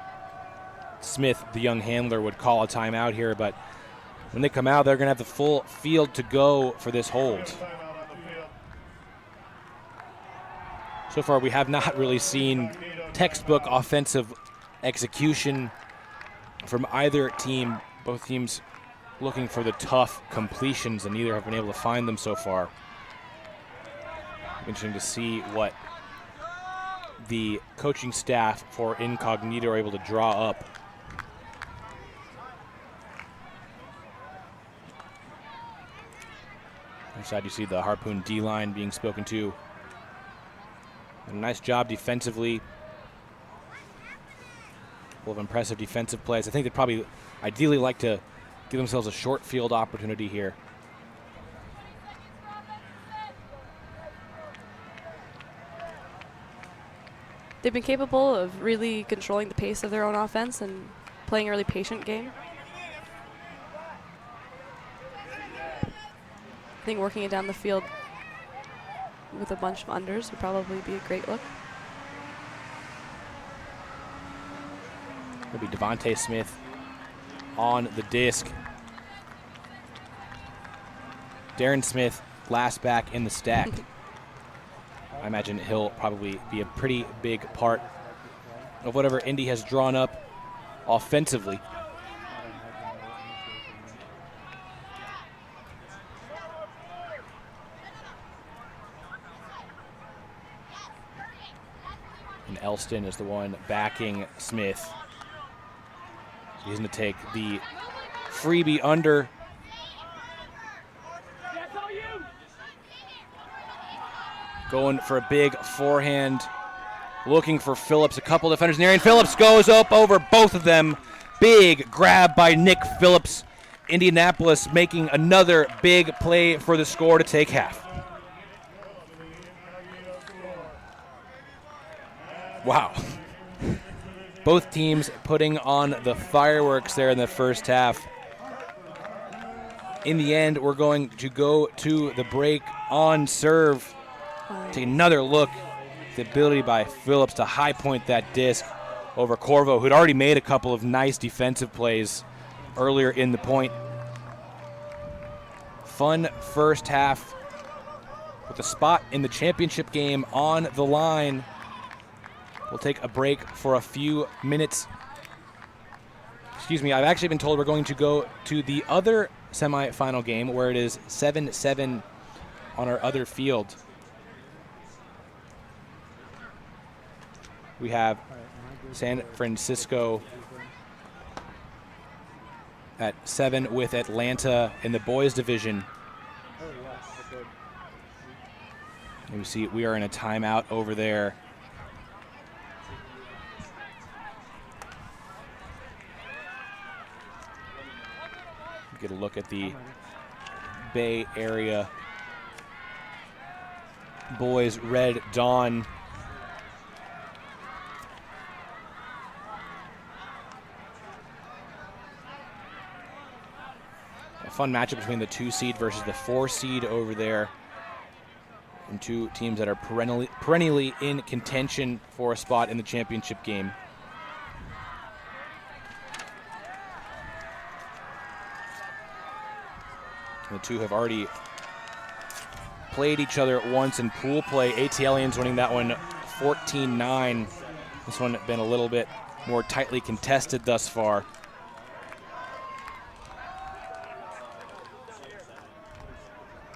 Smith, the young handler, would call a timeout here, but when they come out, they're going to have the full field to go for this hold. So far, we have not really seen textbook offensive execution from either team. Both teams looking for the tough completions, and neither have been able to find them so far. Interesting to see what the coaching staff for INcognito are able to draw up. Other side, you see the Harpoon D-line being spoken to. A nice job defensively. Full of impressive defensive plays. I think they'd probably ideally like to give themselves a short field opportunity here. They've been capable of really controlling the pace of their own offense and playing a really patient game. I think working it down the field with a bunch of unders would probably be a great look. It'll be Devontae Smith on the disc. Darren Smith last back in the stack. I imagine he'll probably be a pretty big part of whatever Indy has drawn up offensively. And Elston is the one backing Smith. He's going to take the freebie under. Going for a big forehand, looking for Phillips. A couple defenders in the area, and Phillips goes up over both of them. Big grab by Nick Phillips. Indianapolis making another big play for the score to take half. Wow. Both teams putting on the fireworks there in the first half. In the end, we're going to go to the break on serve. Take another look at the ability by Phillips to high point that disc over Corvo, who'd already made a couple of nice defensive plays earlier in the point. Fun first half with a spot in the championship game on the line. We'll take a break for a few minutes. Excuse me, I've actually been told we're going to go to the other semifinal game where it is 7-7 on our other field. We have San Francisco at 7 with Atlanta in the boys division. And we see we are in a timeout over there. Get a look at the Bay Area boys Red Dawn. fun matchup between the 2 seed versus the 4 seed over there. And 2 teams that are perennially in contention for a spot in the championship game. The 2 have already played each other once in pool play. ATLians winning that one 14-9. This one been a little bit more tightly contested thus far.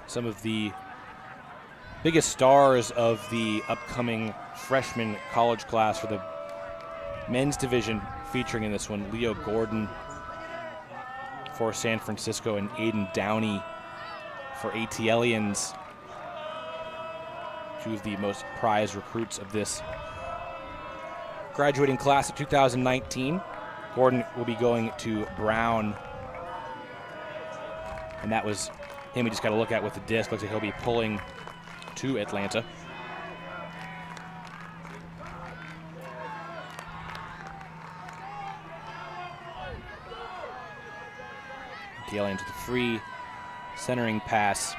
Some of the biggest stars of the upcoming freshman college class for the men's division featuring in this one, Leo Gordon for San Francisco and Aiden Downey for ATLians. 2 of the most prized recruits of this graduating class of 2019. Gordon will be going to Brown. And that was him we just got to look at with the disc. Looks like he'll be pulling to Atlanta. ATLians with a free centering pass.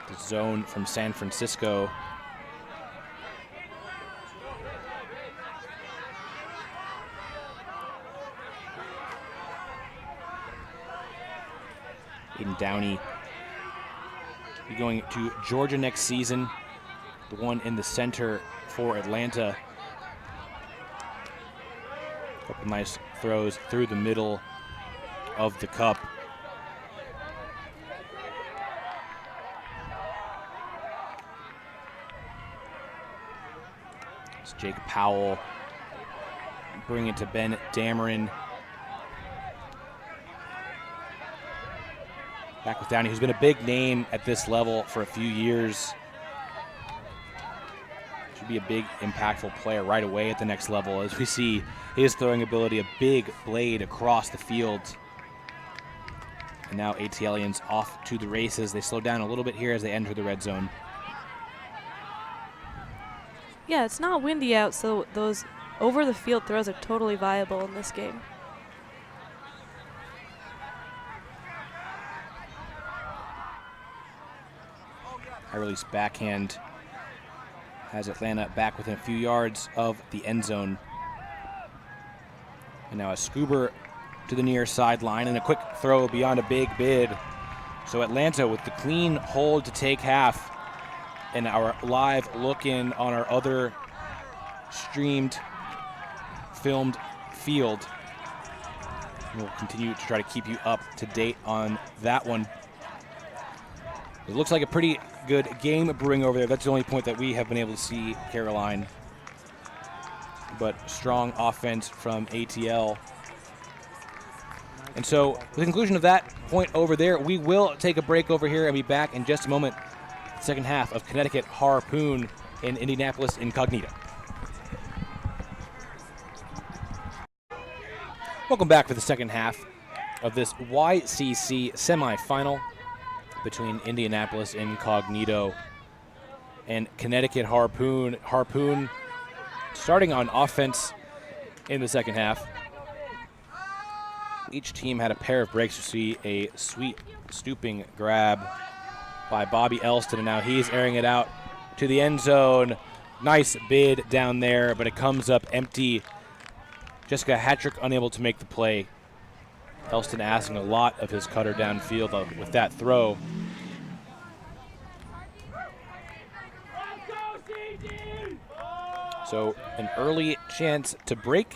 The zone from San Francisco. Aiden Downey be going to Georgia next season. The one in the center for Atlanta. Couple nice throws through the middle of the cup. It's Jake Powell. Bring it to Ben Dameron. Back with Downey, who's been a big name at this level for a few years. Should be a big, impactful player right away at the next level. As we see his throwing ability, a big blade across the field. And now ATLians off to the races. They slow down a little bit here as they enter the red zone. Yeah, it's not windy out, so those over-the-field throws are totally viable in this game. High release backhand has Atlanta back within a few yards of the end zone. And now a scoober to the near sideline and a quick throw beyond a big bid. So Atlanta with the clean hold to take half. And our live look-in on our other streamed, filmed field. We'll continue to try to keep you up to date on that one. It looks like a pretty good game brewing over there. That's the only point that we have been able to see, Caroline. But strong offense from ATL. And so, with the conclusion of that point over there, we will take a break over here and be back in just a moment. Second half of Connecticut Harpoon in Indianapolis INcognito. Welcome back for the second half of this YCC semifinal between Indianapolis INcognito and Connecticut Harpoon. Harpoon starting on offense in the second half. Each team had a pair of breaks. You see a sweet stooping grab by Bobby Elston, and now he's airing it out to the end zone. Nice bid down there, but it comes up empty. Jessica Hattrick unable to make the play. Elston asking a lot of his cutter downfield with that throw. So an early chance to break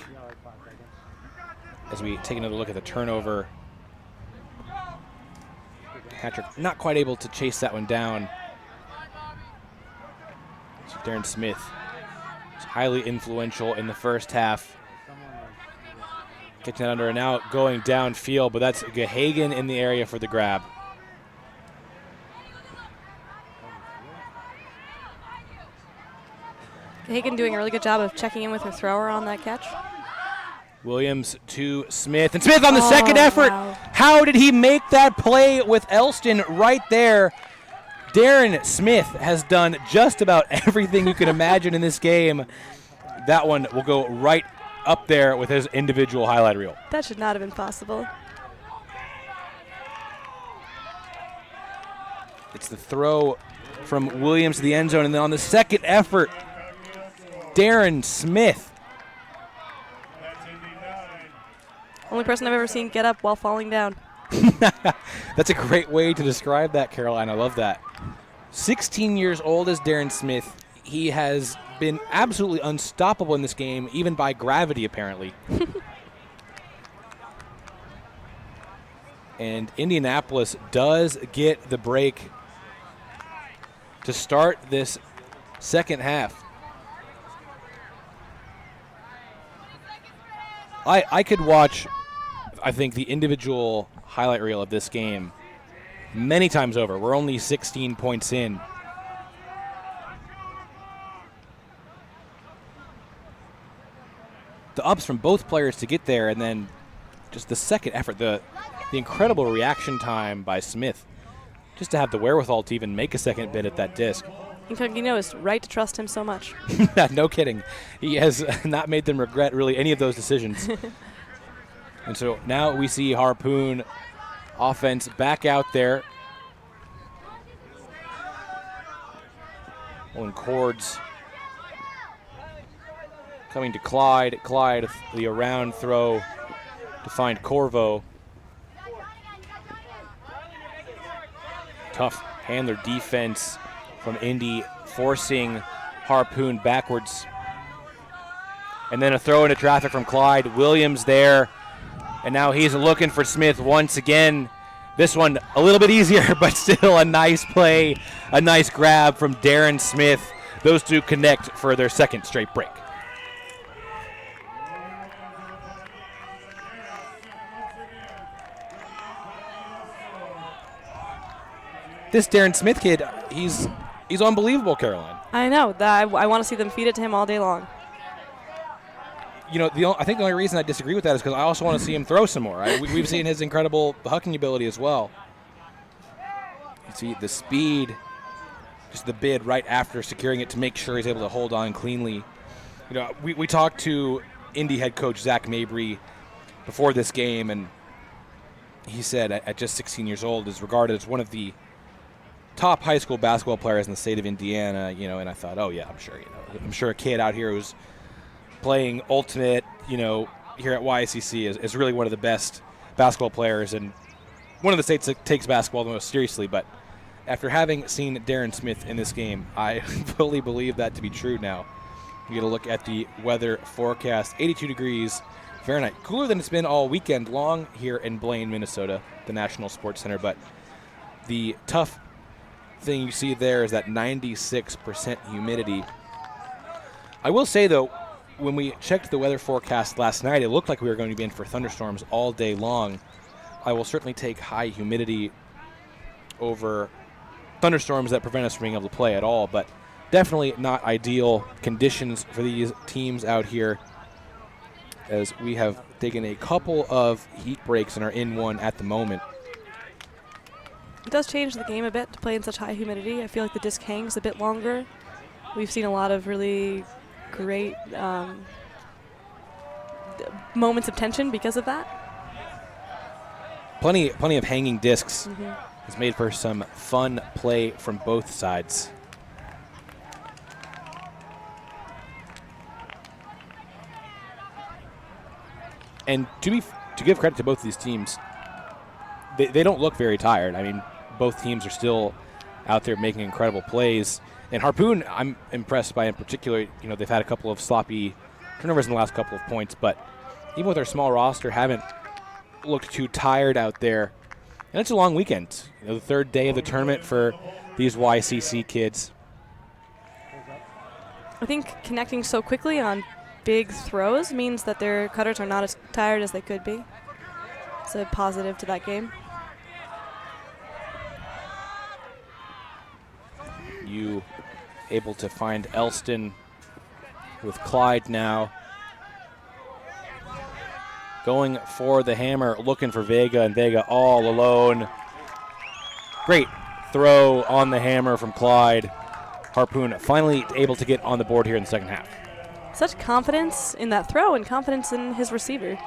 as we take another look at the turnover. Hattrick not quite able to chase that one down. So Darren Smith is highly influential in the first half. Catching that under and out, going downfield, but that's Gahagan in the area for the grab. Gahagan doing a really good job of checking in with her thrower on that catch. Williams to Smith, and Smith on the second effort. Wow. How did he make that play with Elston right there? Darren Smith has done just about everything you can imagine in this game. That one will go right up there with his individual highlight reel. That should not have been possible. It's the throw from Williams to the end zone, and then on the second effort, Darren Smith. Only person I've ever seen get up while falling down. That's a great way to describe that, Caroline. I love that. 16 years old is Darren Smith. He has been absolutely unstoppable in this game, even by gravity, apparently. And Indianapolis does get the break to start this second half. I could watch, I think, the individual highlight reel of this game many times over. We're only 16 points in. The ups from both players to get there, and then just the second effort, the incredible reaction time by Smith, just to have the wherewithal to even make a second bid at that disc. INcognito is right to trust him so much. No kidding. He has not made them regret really any of those decisions. And so now we see Harpoon offense back out there. Owen Cords coming to Clyde. Clyde, the around throw to find Corvo. Tough handler defense from Indy, forcing Harpoon backwards. And then a throw into traffic from Clyde. Williams there. And now he's looking for Smith once again. This one a little bit easier, but still a nice play, a nice grab from Darren Smith. Those two connect for their second straight break. This Darren Smith kid, he's unbelievable, Caroline. I know. I want to see them feed it to him all day long. You know, I think the only reason I disagree with that is because I also want to see him throw some more. We've seen his incredible hucking ability as well. You see the speed, just the bid right after securing it to make sure he's able to hold on cleanly. You know, we talked to Indy head coach Zach Mabry before this game, and he said at just 16 years old is regarded as one of the top high school basketball players in the state of Indiana. You know, and I thought, oh yeah, I'm sure a kid out here who's playing ultimate, here at YCC is really one of the best basketball players and one of the states that takes basketball the most seriously. But after having seen Darren Smith in this game, I fully believe that to be true now. You get a look at the weather forecast. 82 degrees Fahrenheit. Cooler than it's been all weekend long here in Blaine, Minnesota, the National Sports Center. But the tough thing you see there is that 96% humidity. I will say, though, when we checked the weather forecast last night, it looked like we were going to be in for thunderstorms all day long. I will certainly take high humidity over thunderstorms that prevent us from being able to play at all, but definitely not ideal conditions for these teams out here, as we have taken a couple of heat breaks and are in one at the moment. It does change the game a bit to play in such high humidity. I feel like the disc hangs a bit longer. We've seen a lot of really great moments of tension because of that. Plenty of hanging discs has made for some fun play from both sides. And to give credit to both of these teams, they don't look very tired. I mean, both teams are still out there making incredible plays. And Harpoon, I'm impressed by in particular. They've had a couple of sloppy turnovers in the last couple of points, but even with their small roster, haven't looked too tired out there. And it's a long weekend. The third day of the tournament for these YCC kids. I think connecting so quickly on big throws means that their cutters are not as tired as they could be. It's a positive to that game. You able to find Elston with Clyde now. Going for the hammer, looking for Vega, and Vega all alone. Great throw on the hammer from Clyde. Harpoon finally able to get on the board here in the second half. Such confidence in that throw and confidence in his receiver.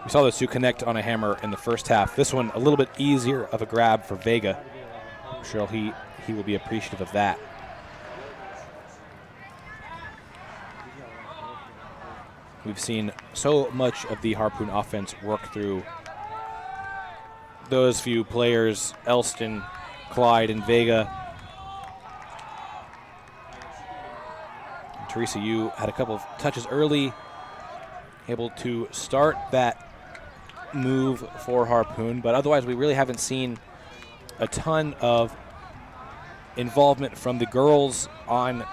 We saw those two connect on a hammer in the first half. This one a little bit easier of a grab for Vega. I'm sure he will be appreciative of that. We've seen so much of the Harpoon offense work through those few players, Elston, Clyde, and Vega. And Teresa Yu had a couple of touches early, able to start that move for Harpoon, but otherwise we really haven't seen a ton of involvement from the girls on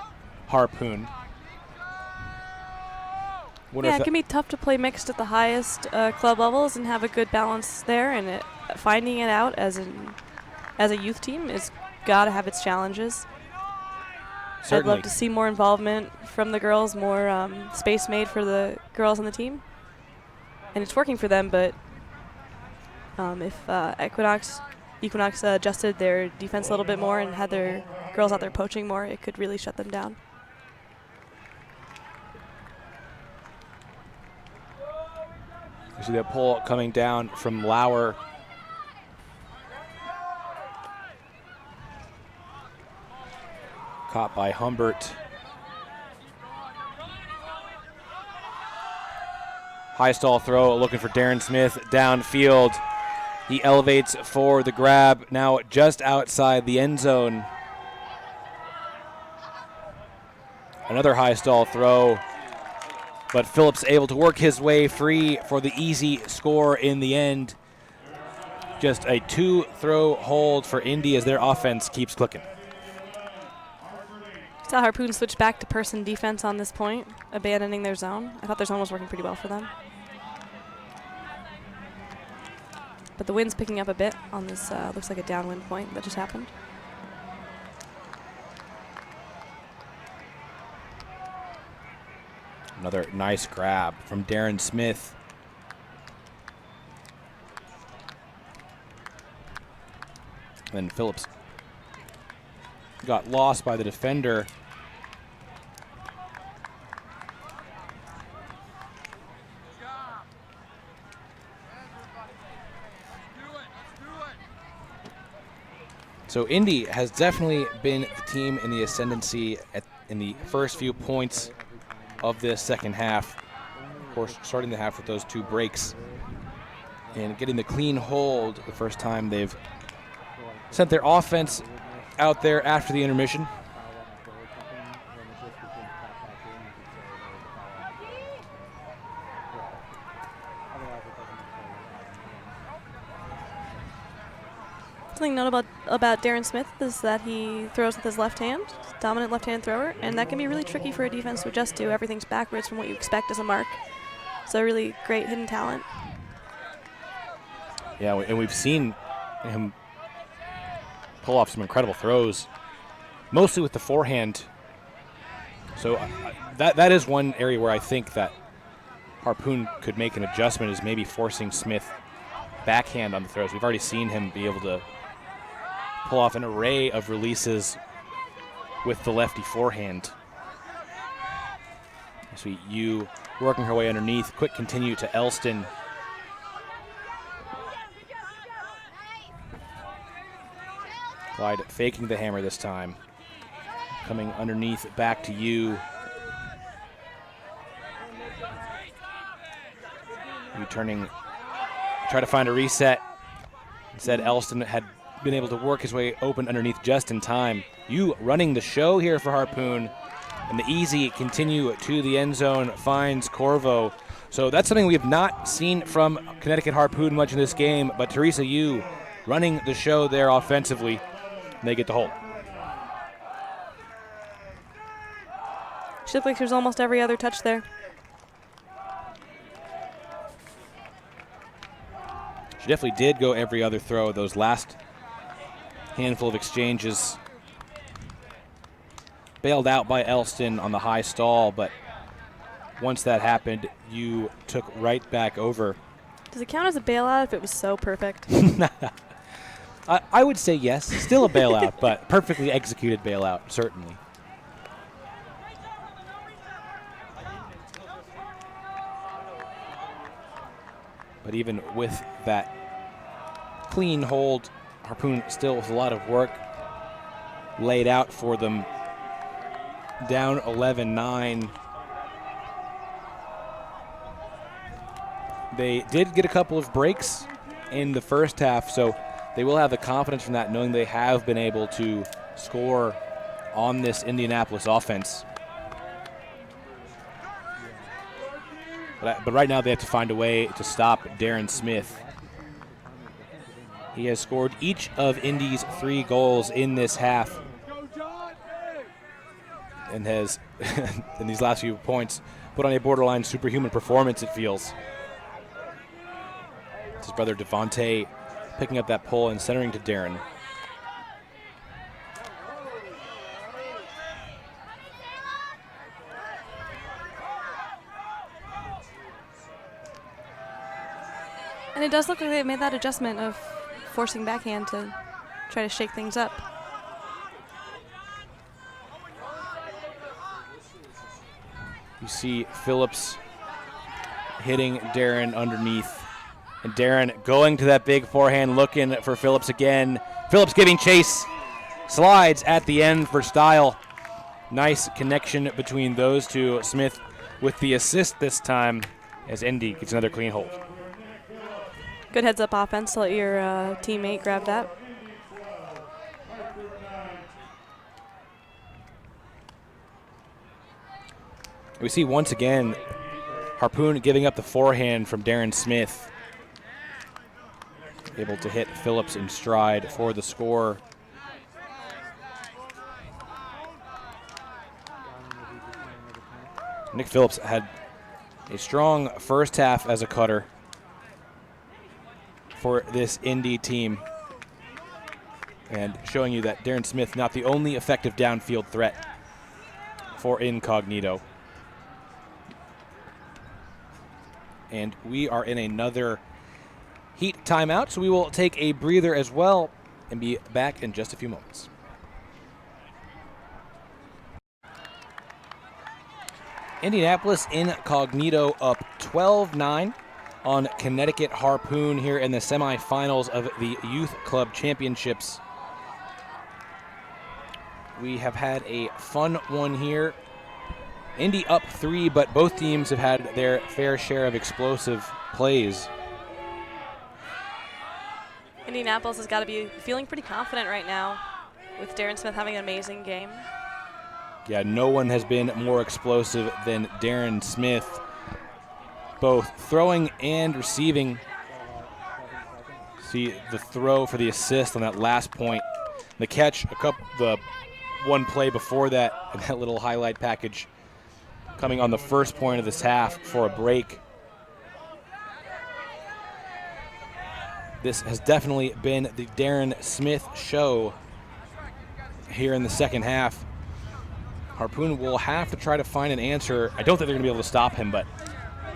Harpoon. Yeah, it can be tough to play mixed at the highest club levels and have a good balance there, and finding it out as a youth team is got to have its challenges. Certainly. I'd love to see more involvement from the girls, more space made for the girls on the team, and it's working for them. But if Equinox adjusted their defense a little bit more and had their girls out there poaching more, it could really shut them down. You see that pull coming down from Lauer. Caught by Humbert. High stall throw, looking for Darren Smith downfield. He elevates for the grab, now just outside the end zone. Another high stall throw, but Phillips able to work his way free for the easy score in the end. Just a 2-throw hold for Indy as their offense keeps clicking. Saw Harpoon switch back to person defense on this point, abandoning their zone. I thought their zone was working pretty well for them. But the wind's picking up a bit on this, looks like a downwind point that just happened. Another nice grab from Darren Smith. Then Phillips got lost by the defender. So Indy has definitely been the team in the ascendancy in the first few points of this second half. Of course, starting the half with those two breaks and getting the clean hold the first time they've sent their offense out there after the intermission. Something notable about Darren Smith is that he throws with his left hand, dominant left-hand thrower, and that can be really tricky for a defense to adjust to. Everything's backwards from what you expect as a mark. So really great hidden talent. Yeah, and we've seen him pull off some incredible throws, mostly with the forehand. So that is one area where I think that Harpoon could make an adjustment, is maybe forcing Smith backhand on the throws. We've already seen him be able to pull off an array of releases with the lefty forehand. So Yu working her way underneath. Quick continue to Elston. Clyde faking the hammer this time. Coming underneath back to Yu. Yu turning, try to find a reset. Instead, Elston had been able to work his way open underneath just in time. Yu running the show here for Harpoon. And the easy continue to the end zone finds Corvo. So that's something we have not seen from Connecticut Harpoon much in this game, but Teresa Yu running the show there offensively. And they get the hold. She looked like she was almost every other touch there. She definitely did go every other throw. Those last handful of exchanges bailed out by Elston on the high stall, but once that happened, you took right back over. Does it count as a bailout if it was so perfect? I would say yes. Still a bailout, but perfectly executed bailout, certainly. But even with that clean hold, Harpoon still with a lot of work laid out for them. Down 11-9. They did get a couple of breaks in the first half, so they will have the confidence from that, knowing they have been able to score on this Indianapolis offense. But right now they have to find a way to stop Darren Smith. He has scored each of Indy's 3 goals in this half and has, in these last few points, put on a borderline superhuman performance, it feels. It's his brother Devontae picking up that pull and centering to Darren. And it does look like they've made that adjustment of forcing backhand to try to shake things up. You see Phillips hitting Darren underneath. And Darren going to that big forehand, looking for Phillips again. Phillips giving chase. Slides at the end for style. Nice connection between those two. Smith with the assist this time as Indy gets another clean hold. Good heads-up offense to let your teammate grab that. We see once again Harpoon giving up the forehand from Darren Smith. Able to hit Phillips in stride for the score. Nick Phillips had a strong first half as a cutter for this Indy team. And showing you that Darren Smith not the only effective downfield threat for INcognito. And we are in another heat timeout, so we will take a breather as well and be back in just a few moments. Indianapolis INcognito up 12-9 on Connecticut Harpoon here in the semifinals of the Youth Club Championships. We have had a fun one here. Indy up 3, but both teams have had their fair share of explosive plays. Indianapolis has got to be feeling pretty confident right now with Darren Smith having an amazing game. Yeah, no one has been more explosive than Darren Smith, both throwing and receiving. See the throw for the assist on that last point. The catch, the one play before that, and that little highlight package coming on the first point of this half for a break. This has definitely been the Darren Smith show here in the second half. Harpoon will have to try to find an answer. I don't think they're going to be able to stop him, but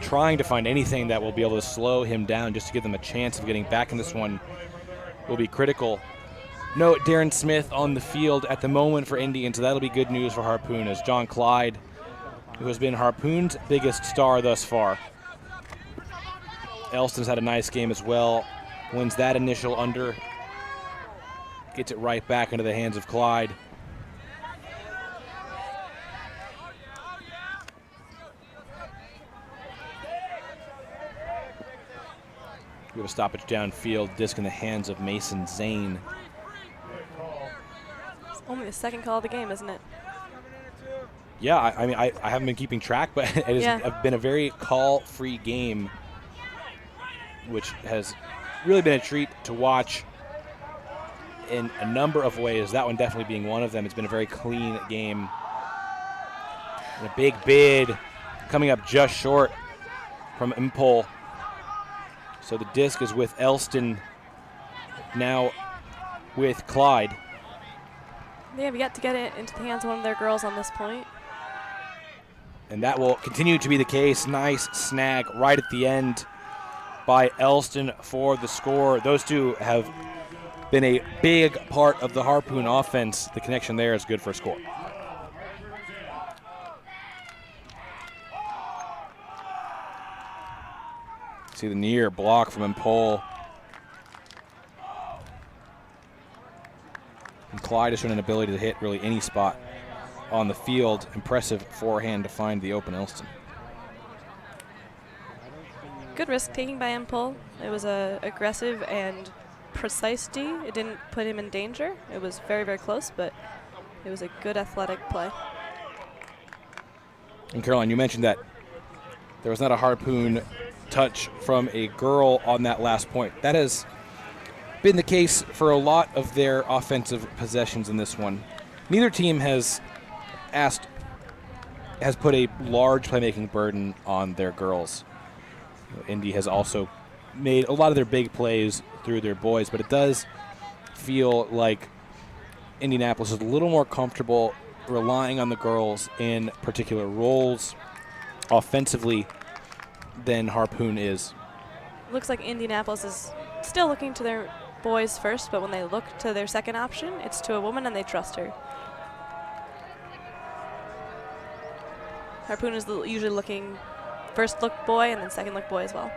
trying to find anything that will be able to slow him down just to give them a chance of getting back in this one will be critical. No Darren Smith on the field at the moment for Indy, and so that'll be good news for Harpoon as John Clyde, who has been Harpoon's biggest star thus far. Elston's had a nice game as well. Wins that initial under. Gets it right back into the hands of Clyde. We have a stoppage downfield. Disc in the hands of Mason Zane. It's only the second call of the game, isn't it? Yeah, I mean, I haven't been keeping track, but it has been a very call-free game, which has really been a treat to watch in a number of ways. That one definitely being one of them. It's been a very clean game. And a big bid coming up just short from Impol. So the disc is with Elston, now with Clyde. They have yet to get it into the hands of one of their girls on this point. And that will continue to be the case. Nice snag right at the end by Elston for the score. Those two have been a big part of the Harpoon offense. The connection there is good for a score. See the near block from Impole. And Clyde has shown an ability to hit really any spot on the field. Impressive forehand to find the open Elston. Good risk taking by Impole. It was a aggressive and precise D. It didn't put him in danger. It was very, very close, but it was a good athletic play. And Caroline, you mentioned that there was not a Harpoon touch from a girl on that last point. That has been the case for a lot of their offensive possessions in this one. Neither team has put a large playmaking burden on their girls. Indy has also made a lot of their big plays through their boys, but it does feel like Indianapolis is a little more comfortable relying on the girls in particular roles offensively than Harpoon is. Looks like Indianapolis is still looking to their boys first, but when they look to their second option, it's to a woman and they trust her. Harpoon is usually looking first look boy and then second look boy as well.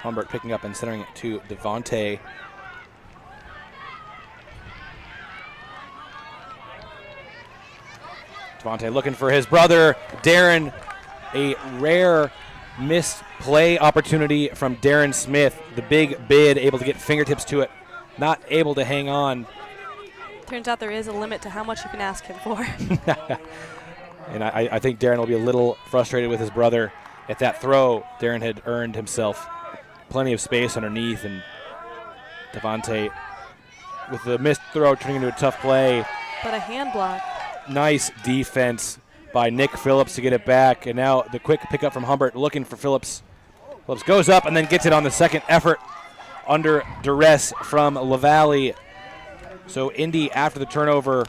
Humbert picking up and centering it to Devontae. Devontae looking for his brother, Darren. A rare missed play opportunity from Darren Smith. The big bid, able to get fingertips to it, not able to hang on. Turns out there is a limit to how much you can ask him for. And I think Darren will be a little frustrated with his brother. At that throw, Darren had earned himself plenty of space underneath, and Devontae, with the missed throw, turning into a tough play. But a hand block. Nice defense by Nick Phillips to get it back, and now the quick pickup from Humbert looking for Phillips. Phillips goes up and then gets it on the second effort under duress from LaValle. So Indy, after the turnover,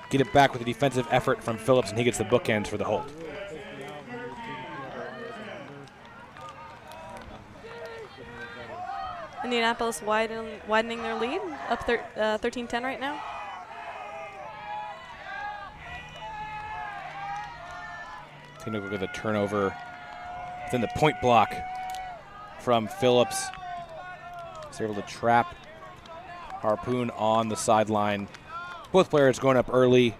get it back with a defensive effort from Phillips, and he gets the bookends for the hold. Indianapolis widening their lead, up 13-10 right now. Taking over with a turnover within the point block from Phillips. He's able to trap Harpoon on the sideline. Both players going up early.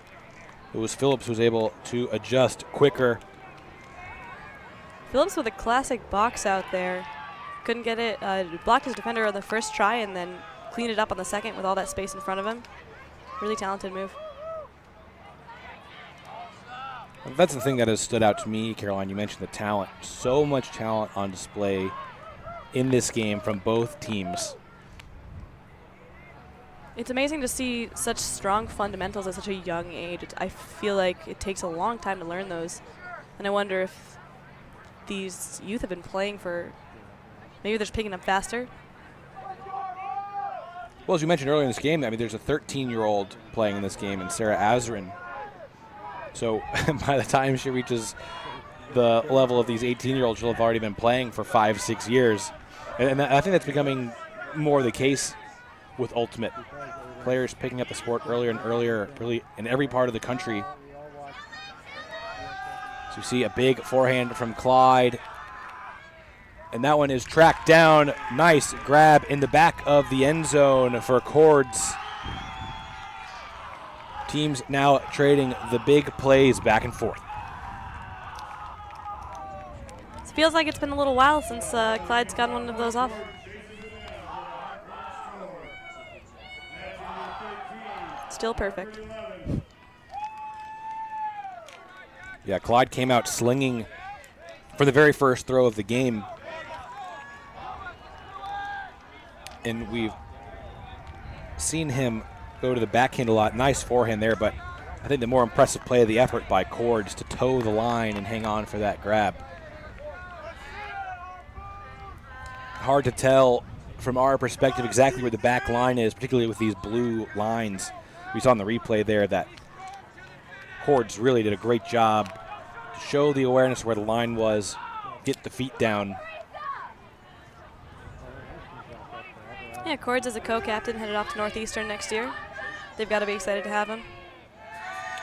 It was Phillips who was able to adjust quicker. Phillips with a classic box out there. Couldn't get it, blocked his defender on the first try and then cleaned it up on the second with all that space in front of him. Really talented move. That's the thing that has stood out to me, Caroline. You mentioned the talent. So much talent on display in this game from both teams. It's amazing to see such strong fundamentals at such a young age. I feel like it takes a long time to learn those. And I wonder if these youth have been playing for, maybe they're just picking up faster. Well, as you mentioned earlier in this game, I mean, there's a 13-year-old playing in this game, and Sarah Azarin. So by the time she reaches the level of these 18-year-olds, she'll have already been playing for 5-6 years. And I think that's becoming more the case with Ultimate. Players picking up the sport earlier and earlier, really in every part of the country. So you see a big forehand from Clyde. And that one is tracked down. Nice grab in the back of the end zone for Cords. Teams now trading the big plays back and forth. It feels like it's been a little while since Clyde's gotten one of those off. Still perfect. Yeah, Clyde came out slinging for the very first throw of the game. And we've seen him go to the backhand a lot. Nice forehand there, but I think the more impressive play of the effort by Cords to toe the line and hang on for that grab. Hard to tell from our perspective exactly where the back line is, particularly with these blue lines. We saw in the replay there that Cords really did a great job to show the awareness where the line was, get the feet down. Yeah, Cords is a co-captain headed off to Northeastern next year. They've got to be excited to have him.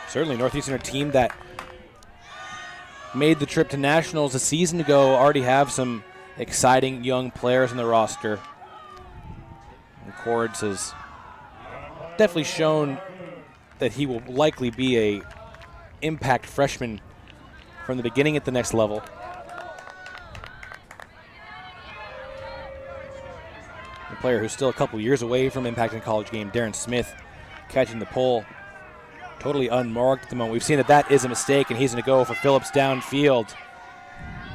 Certainly, Northeastern, a team that made the trip to nationals a season ago, already have some exciting young players in the roster. And Cords has definitely shown that he will likely be a impact freshman from the beginning at the next level. A player who's still a couple years away from impacting a college game, Darren Smith, catching the pole. Totally unmarked at the moment. We've seen that is a mistake, and he's going to go for Phillips downfield.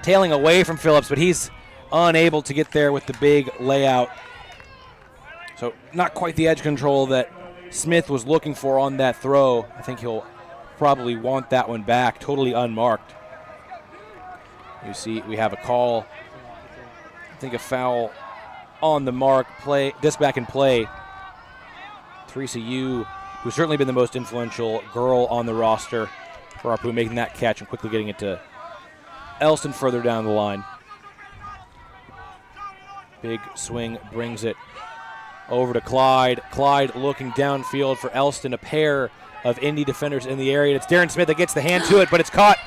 Tailing away from Phillips, but he's unable to get there with the big layout. So not quite the edge control that Smith was looking for on that throw. I think he'll probably want that one back, totally unmarked. You see we have a call, I think a foul on the mark, disc back in play. Teresa Yu, who's certainly been the most influential girl on the roster for Harpoon, making that catch and quickly getting it to Elston further down the line. Big swing brings it over to Clyde. Clyde looking downfield for Elston, a pair of Indy defenders in the area. It's Darren Smith that gets the hand to it, but it's caught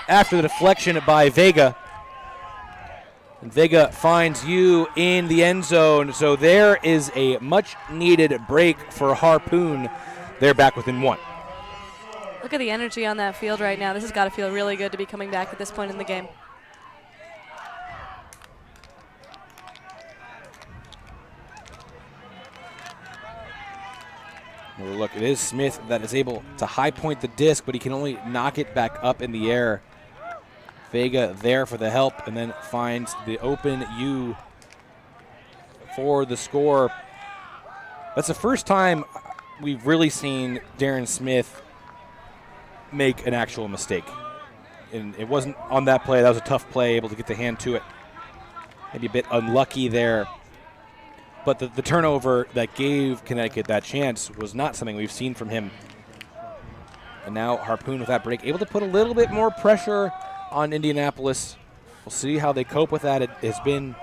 after the deflection by Vega. And Vega finds Yu in the end zone, so there is a much-needed break for Harpoon. They're back within one. Look at the energy on that field right now. This has got to feel really good to be coming back at this point in the game. Well, look, it is Smith that is able to high point the disc, but he can only knock it back up in the air. Vega there for the help, and then finds the open Yu for the score. That's the first time we've really seen Darren Smith make an actual mistake. And it wasn't on that play. That was a tough play, able to get the hand to it. Maybe a bit unlucky there. But the turnover that gave Connecticut that chance was not something we've seen from him. And now Harpoon with that break, able to put a little bit more pressure on Indianapolis. We'll see how they cope with that. It has been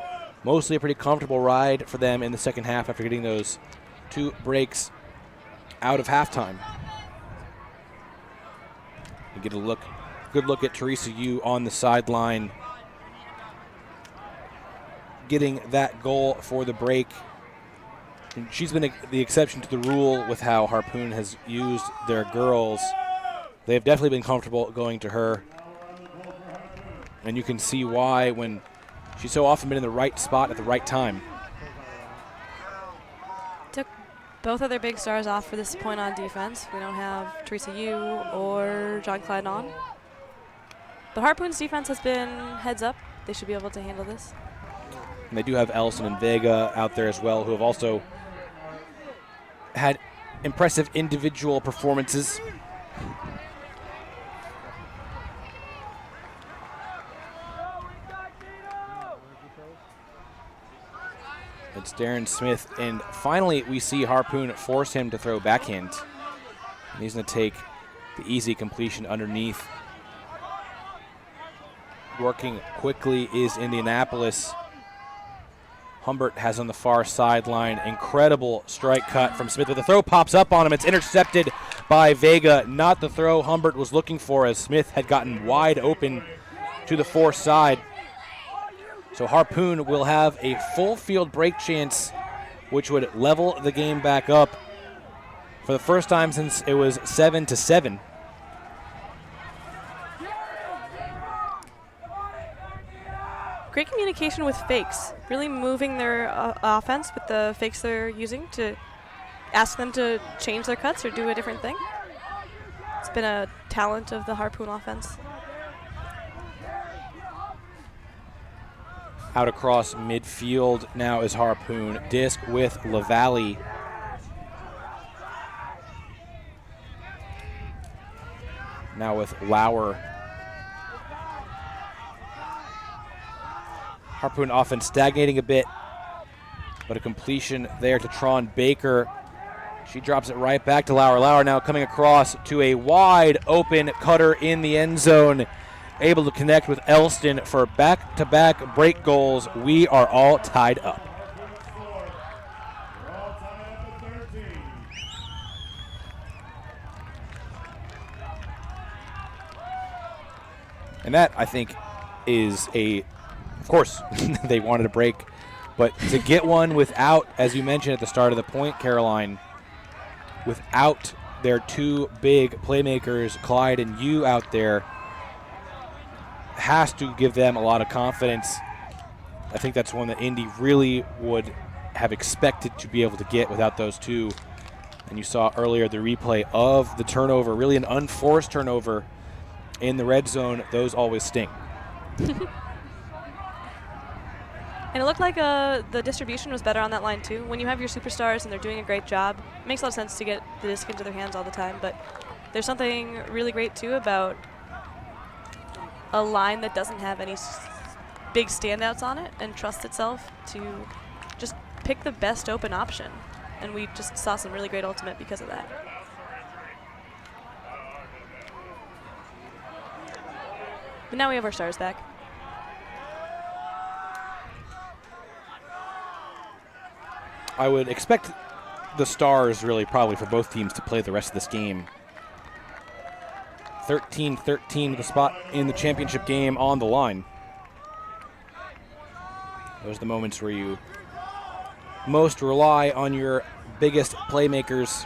mostly a pretty comfortable ride for them in the second half after getting those two breaks out of halftime. You get a good look at Teresa Yu on the sideline, getting that goal for the break. And she's been the exception to the rule with how Harpoon has used their girls. They've definitely been comfortable going to her. And you can see why when she's so often been in the right spot at the right time. Took both of their big stars off for this point on defense. We don't have Teresa Yu or John Clyde on. But Harpoon's defense has been heads up. They should be able to handle this. And they do have Ellison and Vega out there as well, who have also had impressive individual performances. It's Darren Smith, and finally we see Harpoon force him to throw backhand. And he's going to take the easy completion underneath. Working quickly is Indianapolis. Humbert has on the far sideline. Incredible strike cut from Smith, but the throw pops up on him. It's intercepted by Vega. Not the throw Humbert was looking for, as Smith had gotten wide open to the far side. So Harpoon will have a full field break chance, which would level the game back up for the first time since it was 7-7. Great communication with fakes, really moving their offense with the fakes they're using to ask them to change their cuts or do a different thing. It's been a talent of the Harpoon offense. Out across midfield now is Harpoon. Disc with LaValle. Now with Lauer. Harpoon offense stagnating a bit, but a completion there to Tron Baker. She drops it right back to Lauer. Lauer now coming across to a wide open cutter in the end zone. Able to connect with Elston for back-to-back break goals. We are all tied up. And that, I think, is of course, they wanted a break, but to get one without, as you mentioned at the start of the point, Caroline, without their two big playmakers, Clyde and you out there, has to give them a lot of confidence. I think that's one that Indy really would have expected to be able to get without those two. And you saw earlier the replay of the turnover, really an unforced turnover in the red zone. Those always sting. And it looked like the distribution was better on that line too. When you have your superstars and they're doing a great job, it makes a lot of sense to get the disc into their hands all the time. But there's something really great too about a line that doesn't have any big standouts on it and trusts itself to just pick the best open option. And we just saw some really great ultimate because of that. But now we have our stars back. I would expect the stars really probably for both teams to play the rest of this game. 13-13 with a spot in the championship game on the line. Those are the moments where you most rely on your biggest playmakers.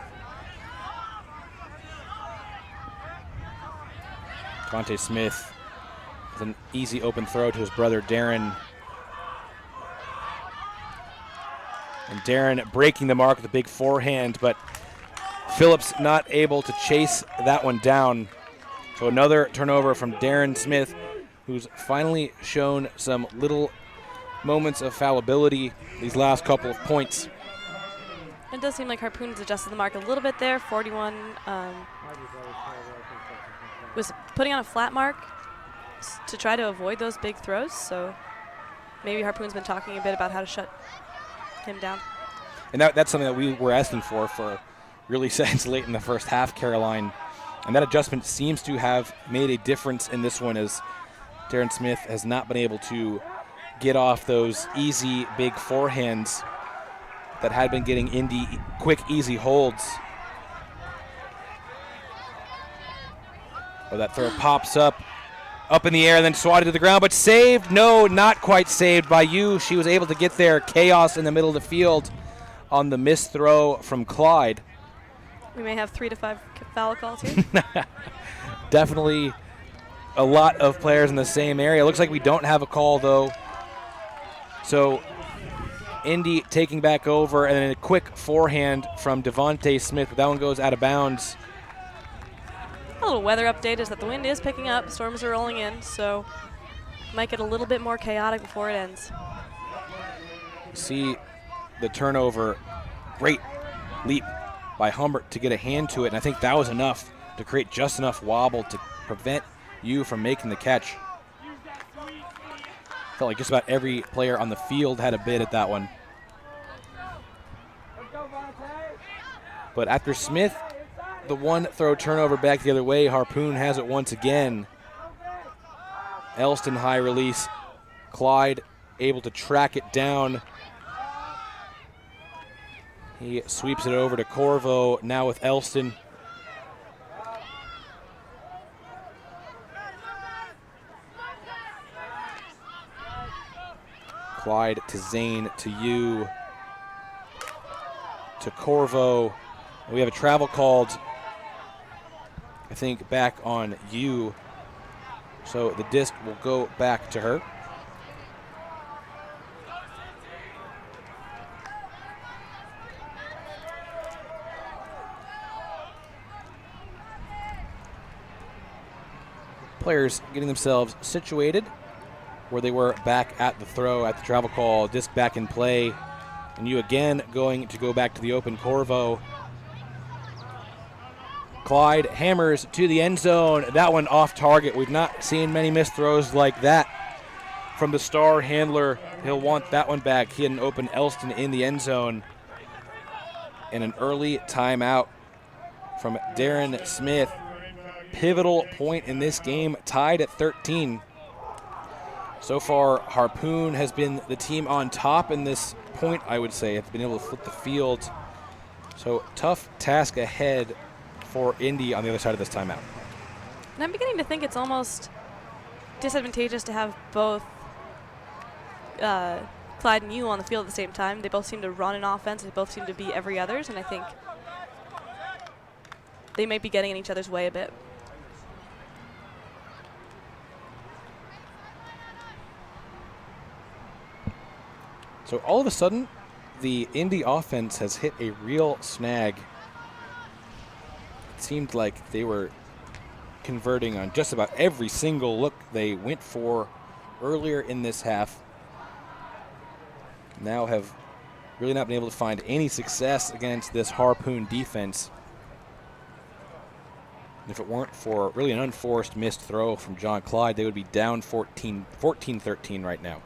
Devontae Smith with an easy open throw to his brother Darren. And Darren breaking the mark with a big forehand, but Phillips not able to chase that one down. So another turnover from Darren Smith, who's finally shown some little moments of fallibility these last couple of points. It does seem like Harpoon's adjusted the mark a little bit there. 41 was putting on a flat mark to try to avoid those big throws. So maybe Harpoon's been talking a bit about how to shut him down. And that's something that we were asking for really since late in the first half, Caroline. And that adjustment seems to have made a difference in this one, as Darren Smith has not been able to get off those easy big forehands that had been getting Indy quick, easy holds. Oh, that throw pops up in the air and then swatted to the ground, but saved. No, not quite saved by you. She was able to get there. Chaos in the middle of the field on the missed throw from Clyde. We may have 3 to 5 foul calls here. Definitely a lot of players in the same area. Looks like we don't have a call, though. So Indy taking back over, and then a quick forehand from Devontae Smith, but that one goes out of bounds. A little weather update is that the wind is picking up. Storms are rolling in, so might get a little bit more chaotic before it ends. See the turnover. Great leap by Humbert to get a hand to it, and I think that was enough to create just enough wobble to prevent you from making the catch. Felt like just about every player on the field had a bid at that one. But after Smith, the one throw turnover back the other way, Harpoon has it once again. Elston high release. Clyde able to track it down. He sweeps it over to Corvo, now with Elston. Clyde to Zane, to you, to Corvo. We have a travel called, I think, back on you. So the disc will go back to her. Players getting themselves situated where they were back at the throw, at the travel call, disc back in play. And you again going to go back to the open Corvo. Clyde hammers to the end zone. That one off target. We've not seen many missed throws like that from the star handler. He'll want that one back. He had an open Elston in the end zone. and an early timeout from Darren Smith. Pivotal point in this game, tied at 13. So far, Harpoon has been the team on top in this point, I would say. It's been able to flip the field. So tough task ahead for Indy on the other side of this timeout. And I'm beginning to think it's almost disadvantageous to have both Clyde and Yu on the field at the same time. They both seem to run an offense. They both seem to be every others, and I think they might be getting in each other's way a bit. So all of a sudden, the Indy offense has hit a real snag. It seemed like they were converting on just about every single look they went for earlier in this half. Now have really not been able to find any success against this Harpoon defense. If it weren't for really an unforced missed throw from John Clyde, they would be down 14-13 right now.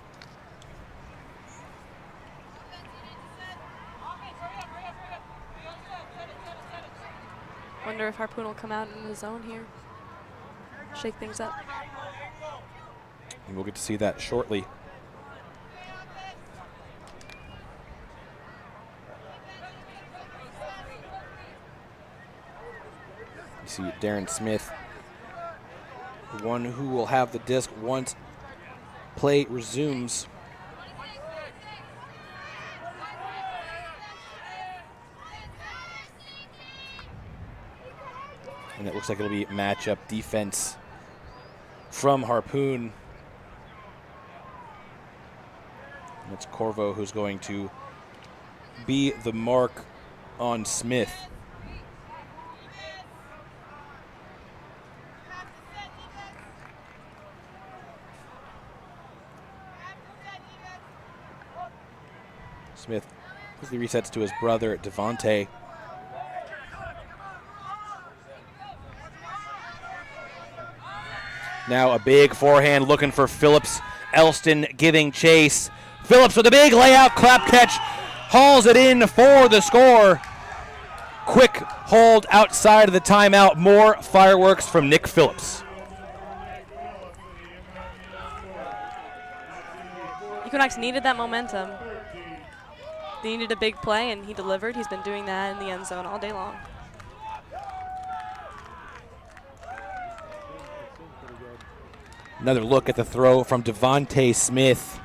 Wonder if Harpoon will come out in the zone here, shake things up. And we'll get to see that shortly. You see Darren Smith, the one who will have the disc once play resumes. And it looks like it'll be matchup defense from Harpoon. And it's Corvo who's going to be the mark on Smith. Smith quickly resets to his brother, Devontae. Now a big forehand looking for Phillips. Elston giving chase. Phillips with a big layout, clap catch, hauls it in for the score. Quick hold outside of the timeout. More fireworks from Nick Phillips. Equinox needed that momentum. They needed a big play, and he delivered. He's been doing that in the end zone all day long. Another look at the throw from Devontae Smith.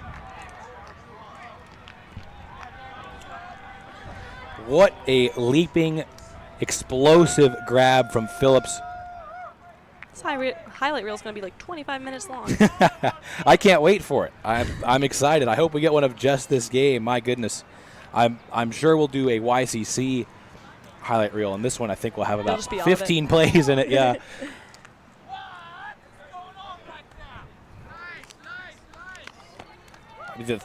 What a leaping, explosive grab from Phillips. This highlight reel is going to be like 25 minutes long. I can't wait for it. I'm excited. I hope we get one of just this game. My goodness. I'm sure we'll do a YCC highlight reel, and this one I think will have about 15 plays in it. Yeah.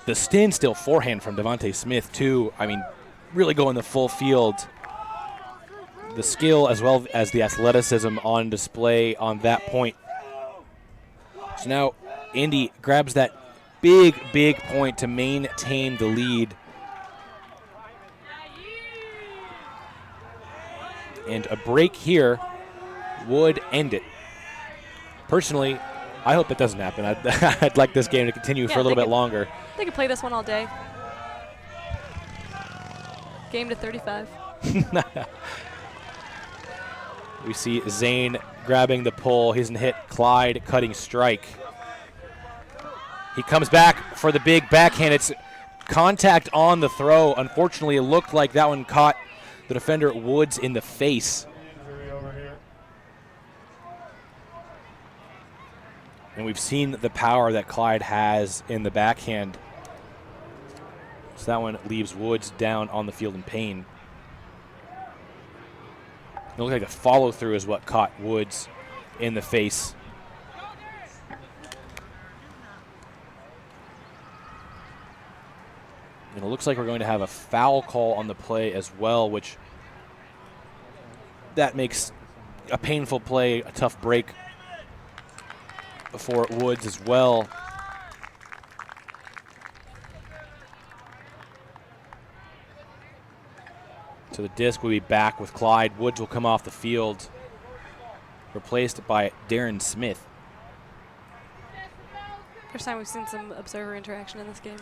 The standstill forehand from Devontae Smith, too. I mean, really going the full field. The skill as well as the athleticism on display on that point. So now Indy grabs that big point to maintain the lead. And a break here would end it. Personally, I hope it doesn't happen. I'd like this game to continue for a little bit longer. They could play this one all day. Game to 35. We see Zane grabbing the pull. He's hit Clyde cutting strike. He comes back for the big backhand. It's contact on the throw. Unfortunately, it looked like that one caught the defender Woods in the face. And we've seen the power that Clyde has in the backhand. So that one leaves Woods down on the field in pain. It looked like a follow-through is what caught Woods in the face. And it looks like we're going to have a foul call on the play as well, which that makes a painful play, a tough break for Woods as well. So the disc will be back with Clyde. Woods will come off the field, replaced by Darren Smith. First time we've seen some observer interaction in this game.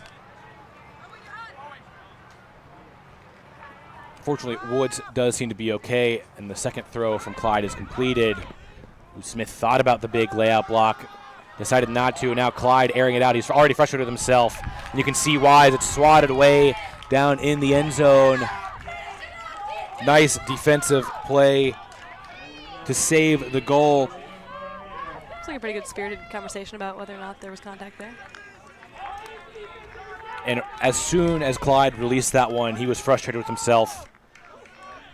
Fortunately, Woods does seem to be okay, and the second throw from Clyde is completed. Smith thought about the big layout block, decided not to. Now Clyde airing it out. He's already frustrated with himself, and you can see why, as it's swatted away down in the end zone. Nice defensive play to save the goal. It's like a pretty good spirited conversation about whether or not there was contact there. And as soon as Clyde released that one, he was frustrated with himself.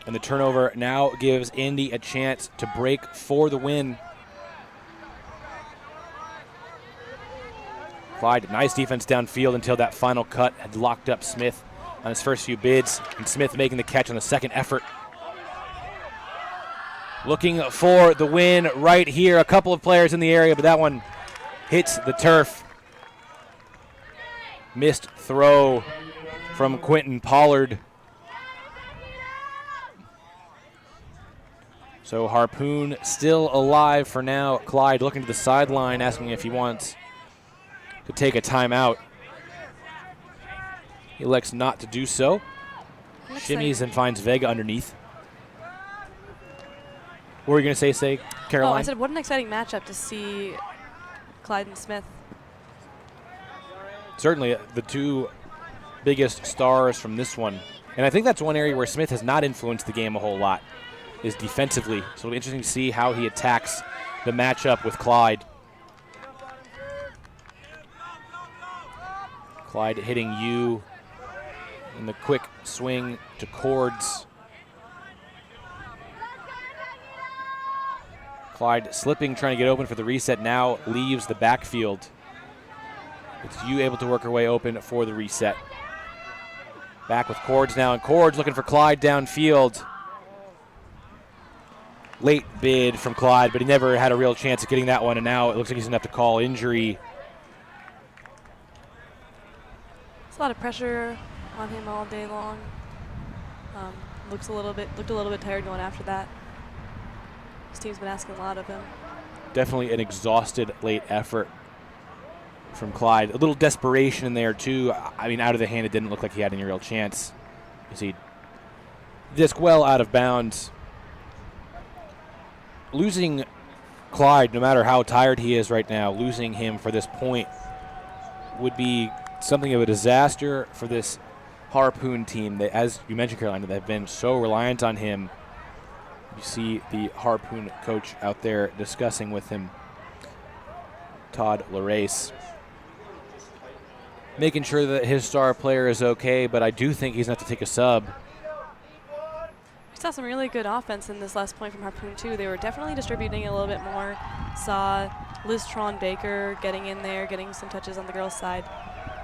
And the turnover now gives Indy a chance to break for the win. Clyde, nice defense downfield until that final cut had locked up Smith on his first few bids, and Smith making the catch on the second effort. Looking for the win right here. A couple of players in the area, but that one hits the turf. Missed throw from Quentin Pollard. So Harpoon still alive for now. Clyde looking to the sideline, asking if he wants to take a timeout. He elects not to do so. Shimmies and finds Vega underneath. What were you going to say, Caroline? Oh, I said what an exciting matchup to see Clyde and Smith. Certainly the two biggest stars from this one. And I think that's one area where Smith has not influenced the game a whole lot, is defensively. So it'll be interesting to see how he attacks the matchup with Clyde. Clyde hitting you in the quick swing to Cords. Clyde slipping, trying to get open for the reset, now leaves the backfield. It's you able to work her way open for the reset. Back with Cords now, and Cords looking for Clyde downfield. Late bid from Clyde, but he never had a real chance of getting that one, and now it looks like he's going to have to call injury. It's a lot of pressure on him all day long. Looked a little bit tired going after that. His team's been asking a lot of him. Definitely an exhausted late effort from Clyde. A little desperation in there too. I mean, out of the hand, it didn't look like he had any real chance. You see, disc well out of bounds. Losing Clyde, no matter how tired he is right now, losing him for this point would be something of a disaster for this Harpoon team. That, as you mentioned, Carolina, they've been so reliant on him. You see the Harpoon coach out there discussing with him, Todd Larace, making sure that his star player is okay, but I do think he's going to have to take a sub. We saw some really good offense in this last point from Harpoon, too. They were definitely distributing a little bit more. Saw Liz Tron Baker getting in there, getting some touches on the girls' side.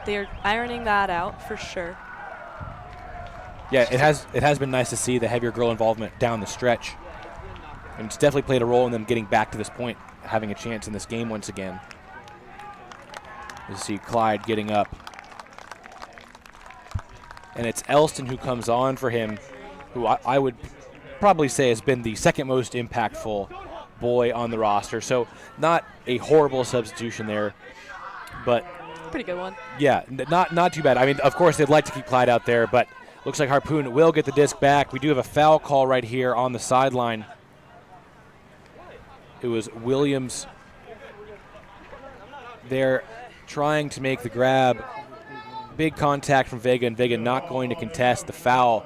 They're ironing that out for sure. Yeah, it has been nice to see the heavier girl involvement down the stretch. And it's definitely played a role in them getting back to this point, having a chance in this game once again. You see Clyde getting up. And it's Elston who comes on for him, who I would probably say has been the second most impactful boy on the roster. So not a horrible substitution there, but pretty good one. Yeah, not too bad. I mean, of course, they'd like to keep Clyde out there, but looks like Harpoon will get the disc back. We do have a foul call right here on the sideline. It was Williams there trying to make the grab. Big contact from Vega, and Vega not going to contest the foul.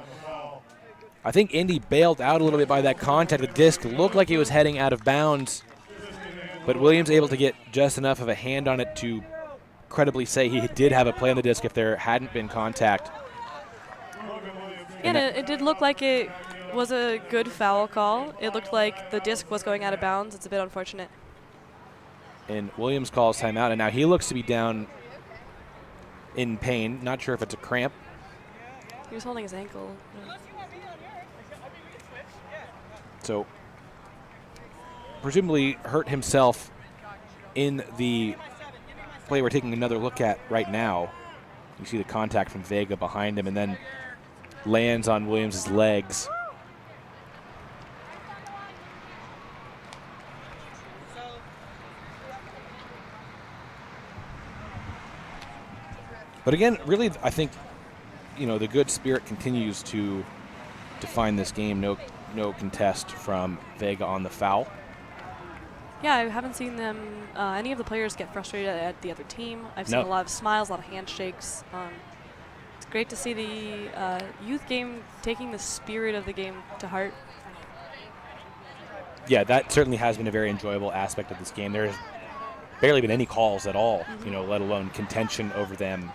I think Indy bailed out a little bit by that contact. The disc looked like it was heading out of bounds, but Williams able to get just enough of a hand on it to credibly say he did have a play on the disc if there hadn't been contact. And it did look like it was a good foul call. It looked like the disc was going out of bounds. It's a bit unfortunate. And Williams calls timeout, and now he looks to be down in pain. Not sure if it's a cramp. He was holding his ankle. So presumably hurt himself in the play we're taking another look at right now. You see the contact from Vega behind him, and then lands on Williams' legs. But again, really, I think, the good spirit continues to define this game. No contest from Vega on the foul. Yeah, I haven't seen any of the players get frustrated at the other team. I've seen a lot of smiles, a lot of handshakes. It's great to see the youth game taking the spirit of the game to heart. Yeah, that certainly has been a very enjoyable aspect of this game. There's barely been any calls at all, let alone contention over them.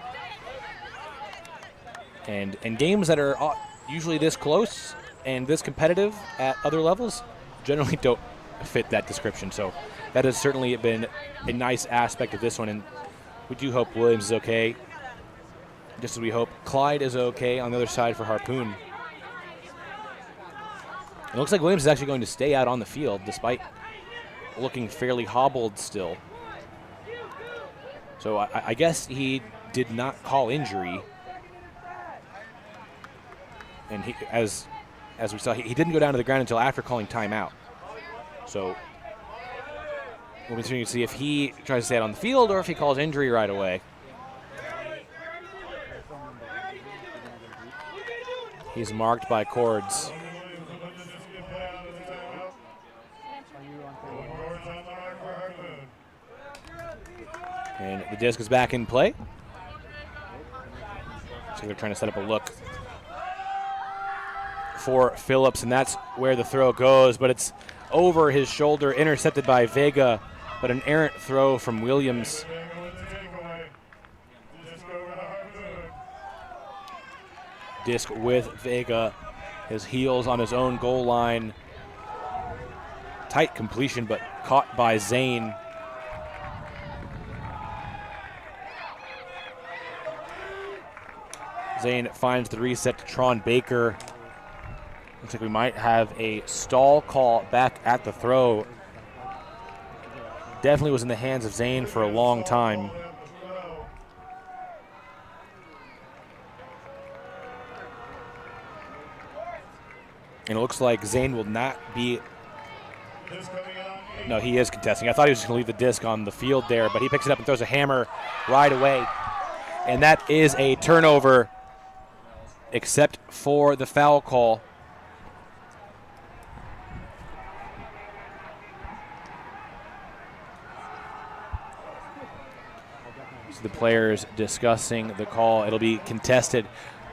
And games that are usually this close and this competitive at other levels generally don't fit that description. So that has certainly been a nice aspect of this one. And we do hope Williams is okay, just as we hope Clyde is okay on the other side for Harpoon. It looks like Williams is actually going to stay out on the field despite looking fairly hobbled still. So I guess he did not call injury. And he, as we saw, he didn't go down to the ground until after calling timeout. So we'll continue to see if he tries to stay out on the field or if he calls injury right away. He's marked by cords. And the disc is back in play. So they're trying to set up a look for Phillips, and that's where the throw goes, but it's over his shoulder, intercepted by Vega, but an errant throw from Williams. Disc with Vega, his heels on his own goal line. Tight completion, but caught by Zane. Zane finds the reset to Tron Baker. Looks like we might have a stall call back at the throw. Definitely was in the hands of Zane for a long time. And it looks like Zane will not be. No, he is contesting. I thought he was just going to leave the disc on the field there, but he picks it up and throws a hammer right away. And that is a turnover, except for the foul call. So the players discussing the call. It'll be contested.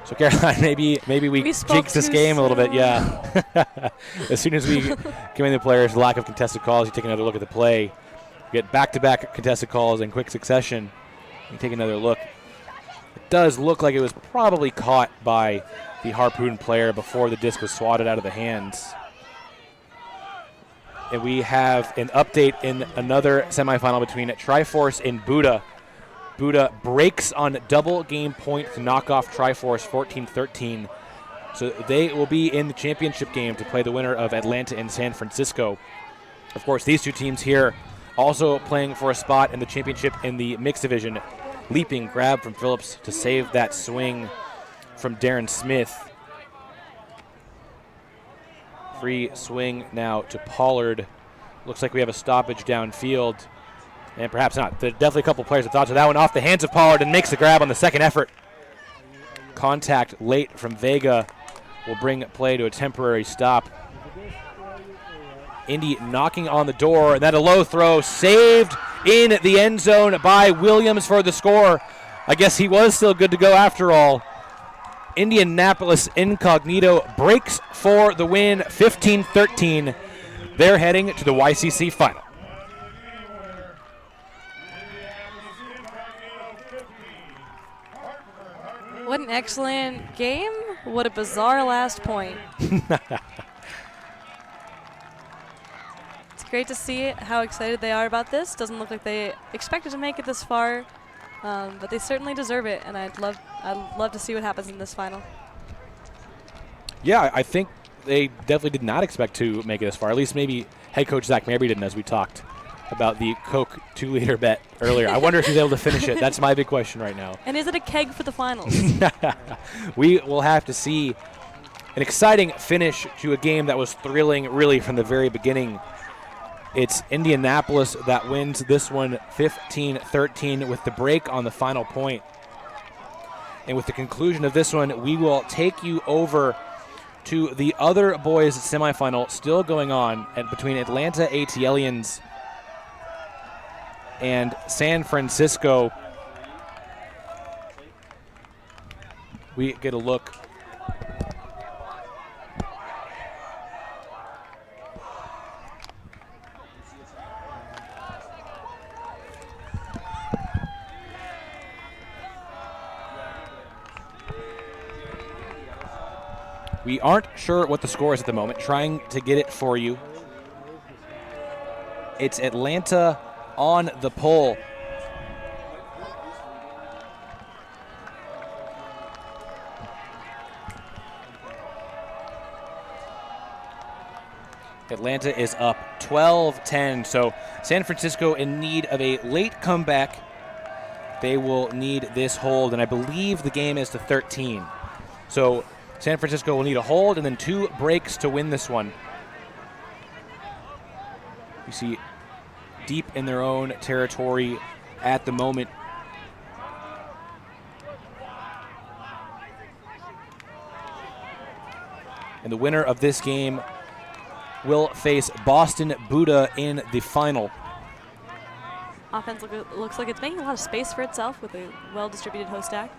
So Caroline, maybe we jinx this game a little bit. Yeah. As soon as we give in the players lack of contested calls, you take another look at the play. You get back-to-back contested calls in quick succession. You take another look. It does look like it was probably caught by the Harpoon player before the disc was swatted out of the hands. And we have an update in another semifinal between Triforce and Buddha. Buddha breaks on double game point to knock off Triforce 14-13. So they will be in the championship game to play the winner of Atlanta and San Francisco. Of course, these two teams here also playing for a spot in the championship in the mixed division. Leaping grab from Phillips to save that swing from Darren Smith. Free swing now to Pollard. Looks like we have a stoppage downfield. And perhaps not. There's definitely a couple players that thought so. That one off the hands of Pollard and makes the grab on the second effort. Contact late from Vega will bring play to a temporary stop. Indy knocking on the door, and that a low throw saved in the end zone by Williams for the score. I guess he was still good to go after all. Indianapolis INcognito breaks for the win, 15-13. They're heading to the YCC final. What an excellent game. What a bizarre last point. It's great to see how excited they are about this. Doesn't look like they expected to make it this far, but they certainly deserve it, and I'd love to see what happens in this final. Yeah, I think they definitely did not expect to make it this far. At least maybe head coach Zach Mabry didn't, as we talked about the Coke 2-liter bet earlier. I wonder if he's able to finish it. That's my big question right now. And is it a keg for the finals? We will have to see an exciting finish to a game that was thrilling really from the very beginning. It's Indianapolis that wins this one 15-13 with the break on the final point. And with the conclusion of this one, we will take you over to the other boys semifinal still going on between Atlanta ATLians and San Francisco. We get a look. We aren't sure what the score is at the moment, trying to get it for you. It's Atlanta on the pole. Atlanta is up 12-10, so San Francisco in need of a late comeback. They will need this hold, and I believe the game is to 13. So San Francisco will need a hold and then 2 breaks to win this one. You see deep in their own territory at the moment. And the winner of this game will face Boston Buddha in the final. Offense looks like it's making a lot of space for itself with a well-distributed host stack.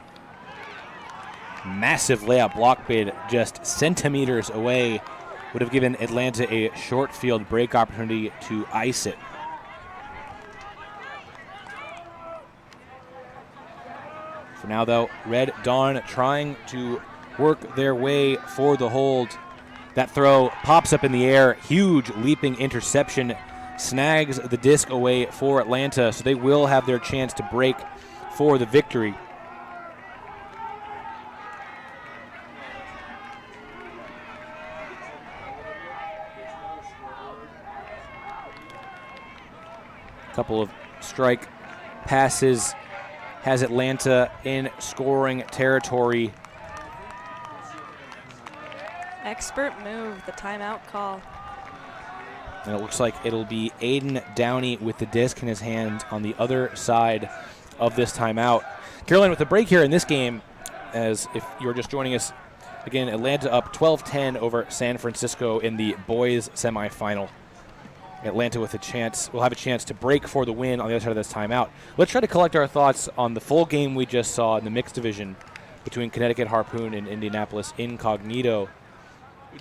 Massive layup block bid just centimeters away would have given Atlanta a short field break opportunity to ice it. For now, though, Red Dawn trying to work their way for the hold. That throw pops up in the air. Huge leaping interception snags the disc away for Atlanta, so they will have their chance to break for the victory. Couple of strike passes has Atlanta in scoring territory. Expert move, the timeout call. And it looks like it'll be Aiden Downey with the disc in his hand on the other side of this timeout. Caroline, with the break here in this game, as if you're just joining us, again, Atlanta up 12-10 over San Francisco in the boys semifinal. Atlanta with a chance, will have a chance to break for the win on the other side of this timeout. Let's try to collect our thoughts on the full game we just saw in the mixed division between Connecticut, Harpoon, and Indianapolis INcognito.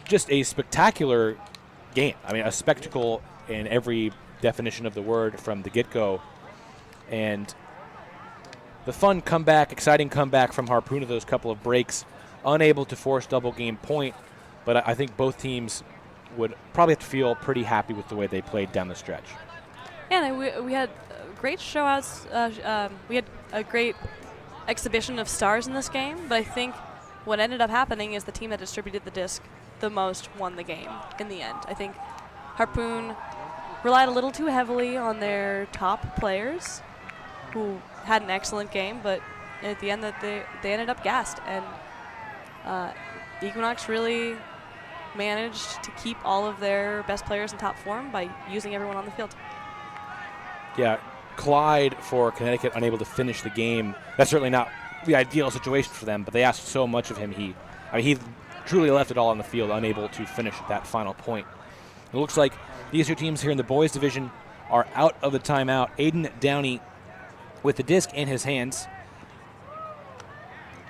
Just a spectacular game. I mean, a spectacle in every definition of the word from the get-go. And the fun comeback, exciting comeback from Harpoon of those couple of breaks, unable to force double game point, but I think both teams would probably have to feel pretty happy with the way they played down the stretch. Yeah, and we had great showouts. We had a great exhibition of stars in this game, but I think what ended up happening is the team that distributed the disc the most won the game in the end. I think Harpoon relied a little too heavily on their top players, who had an excellent game, but at the end that they ended up gassed, and Equinox really managed to keep all of their best players in top form by using everyone on the field. Yeah, Clyde for Connecticut unable to finish the game. That's certainly not the ideal situation for them, but they asked so much of him. He truly left it all on the field, unable to finish that final point. It looks like these two teams here in the boys division are out of the timeout. Aiden Downey with the disc in his hands.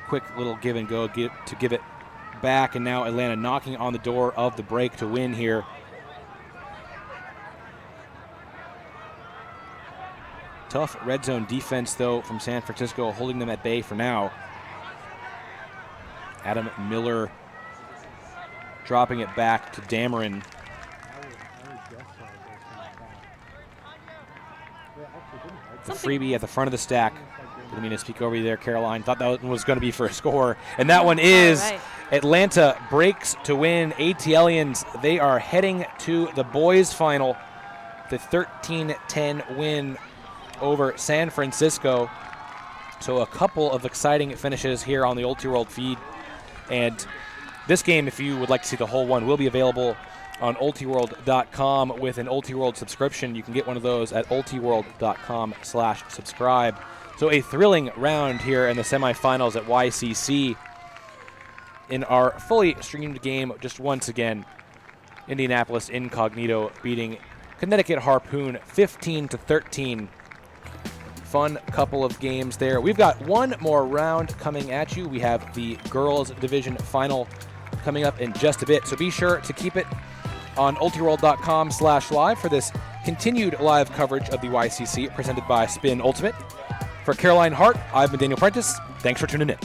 Quick little give and go to give it back, and now Atlanta knocking on the door of the break to win here. Tough red zone defense, though, from San Francisco, holding them at bay for now. Adam Miller dropping it back to Dameron. The freebie at the front of the stack. Didn't mean to speak over you there, Caroline. Thought that one was going to be for a score. And that one is. Right. Atlanta breaks to win. ATLians, they are heading to the boys final. the 13-10 win over San Francisco. So a couple of exciting finishes here on the Ulti World feed. And this game, if you would like to see the whole one, will be available on ultiworld.com with an Ulti World subscription. You can get one of those at ultiworld.com/subscribe. So a thrilling round here in the semifinals at YCC. In our fully streamed game, just once again, Indianapolis INcognito beating Connecticut Harpoon 15-13. Fun couple of games there. We've got one more round coming at you. We have the girls division final coming up in just a bit. So be sure to keep it on ultiworld.com/live for this continued live coverage of the YCC presented by Spin Ultimate. For Caroline Hart, I've been Daniel Prentice. Thanks for tuning in.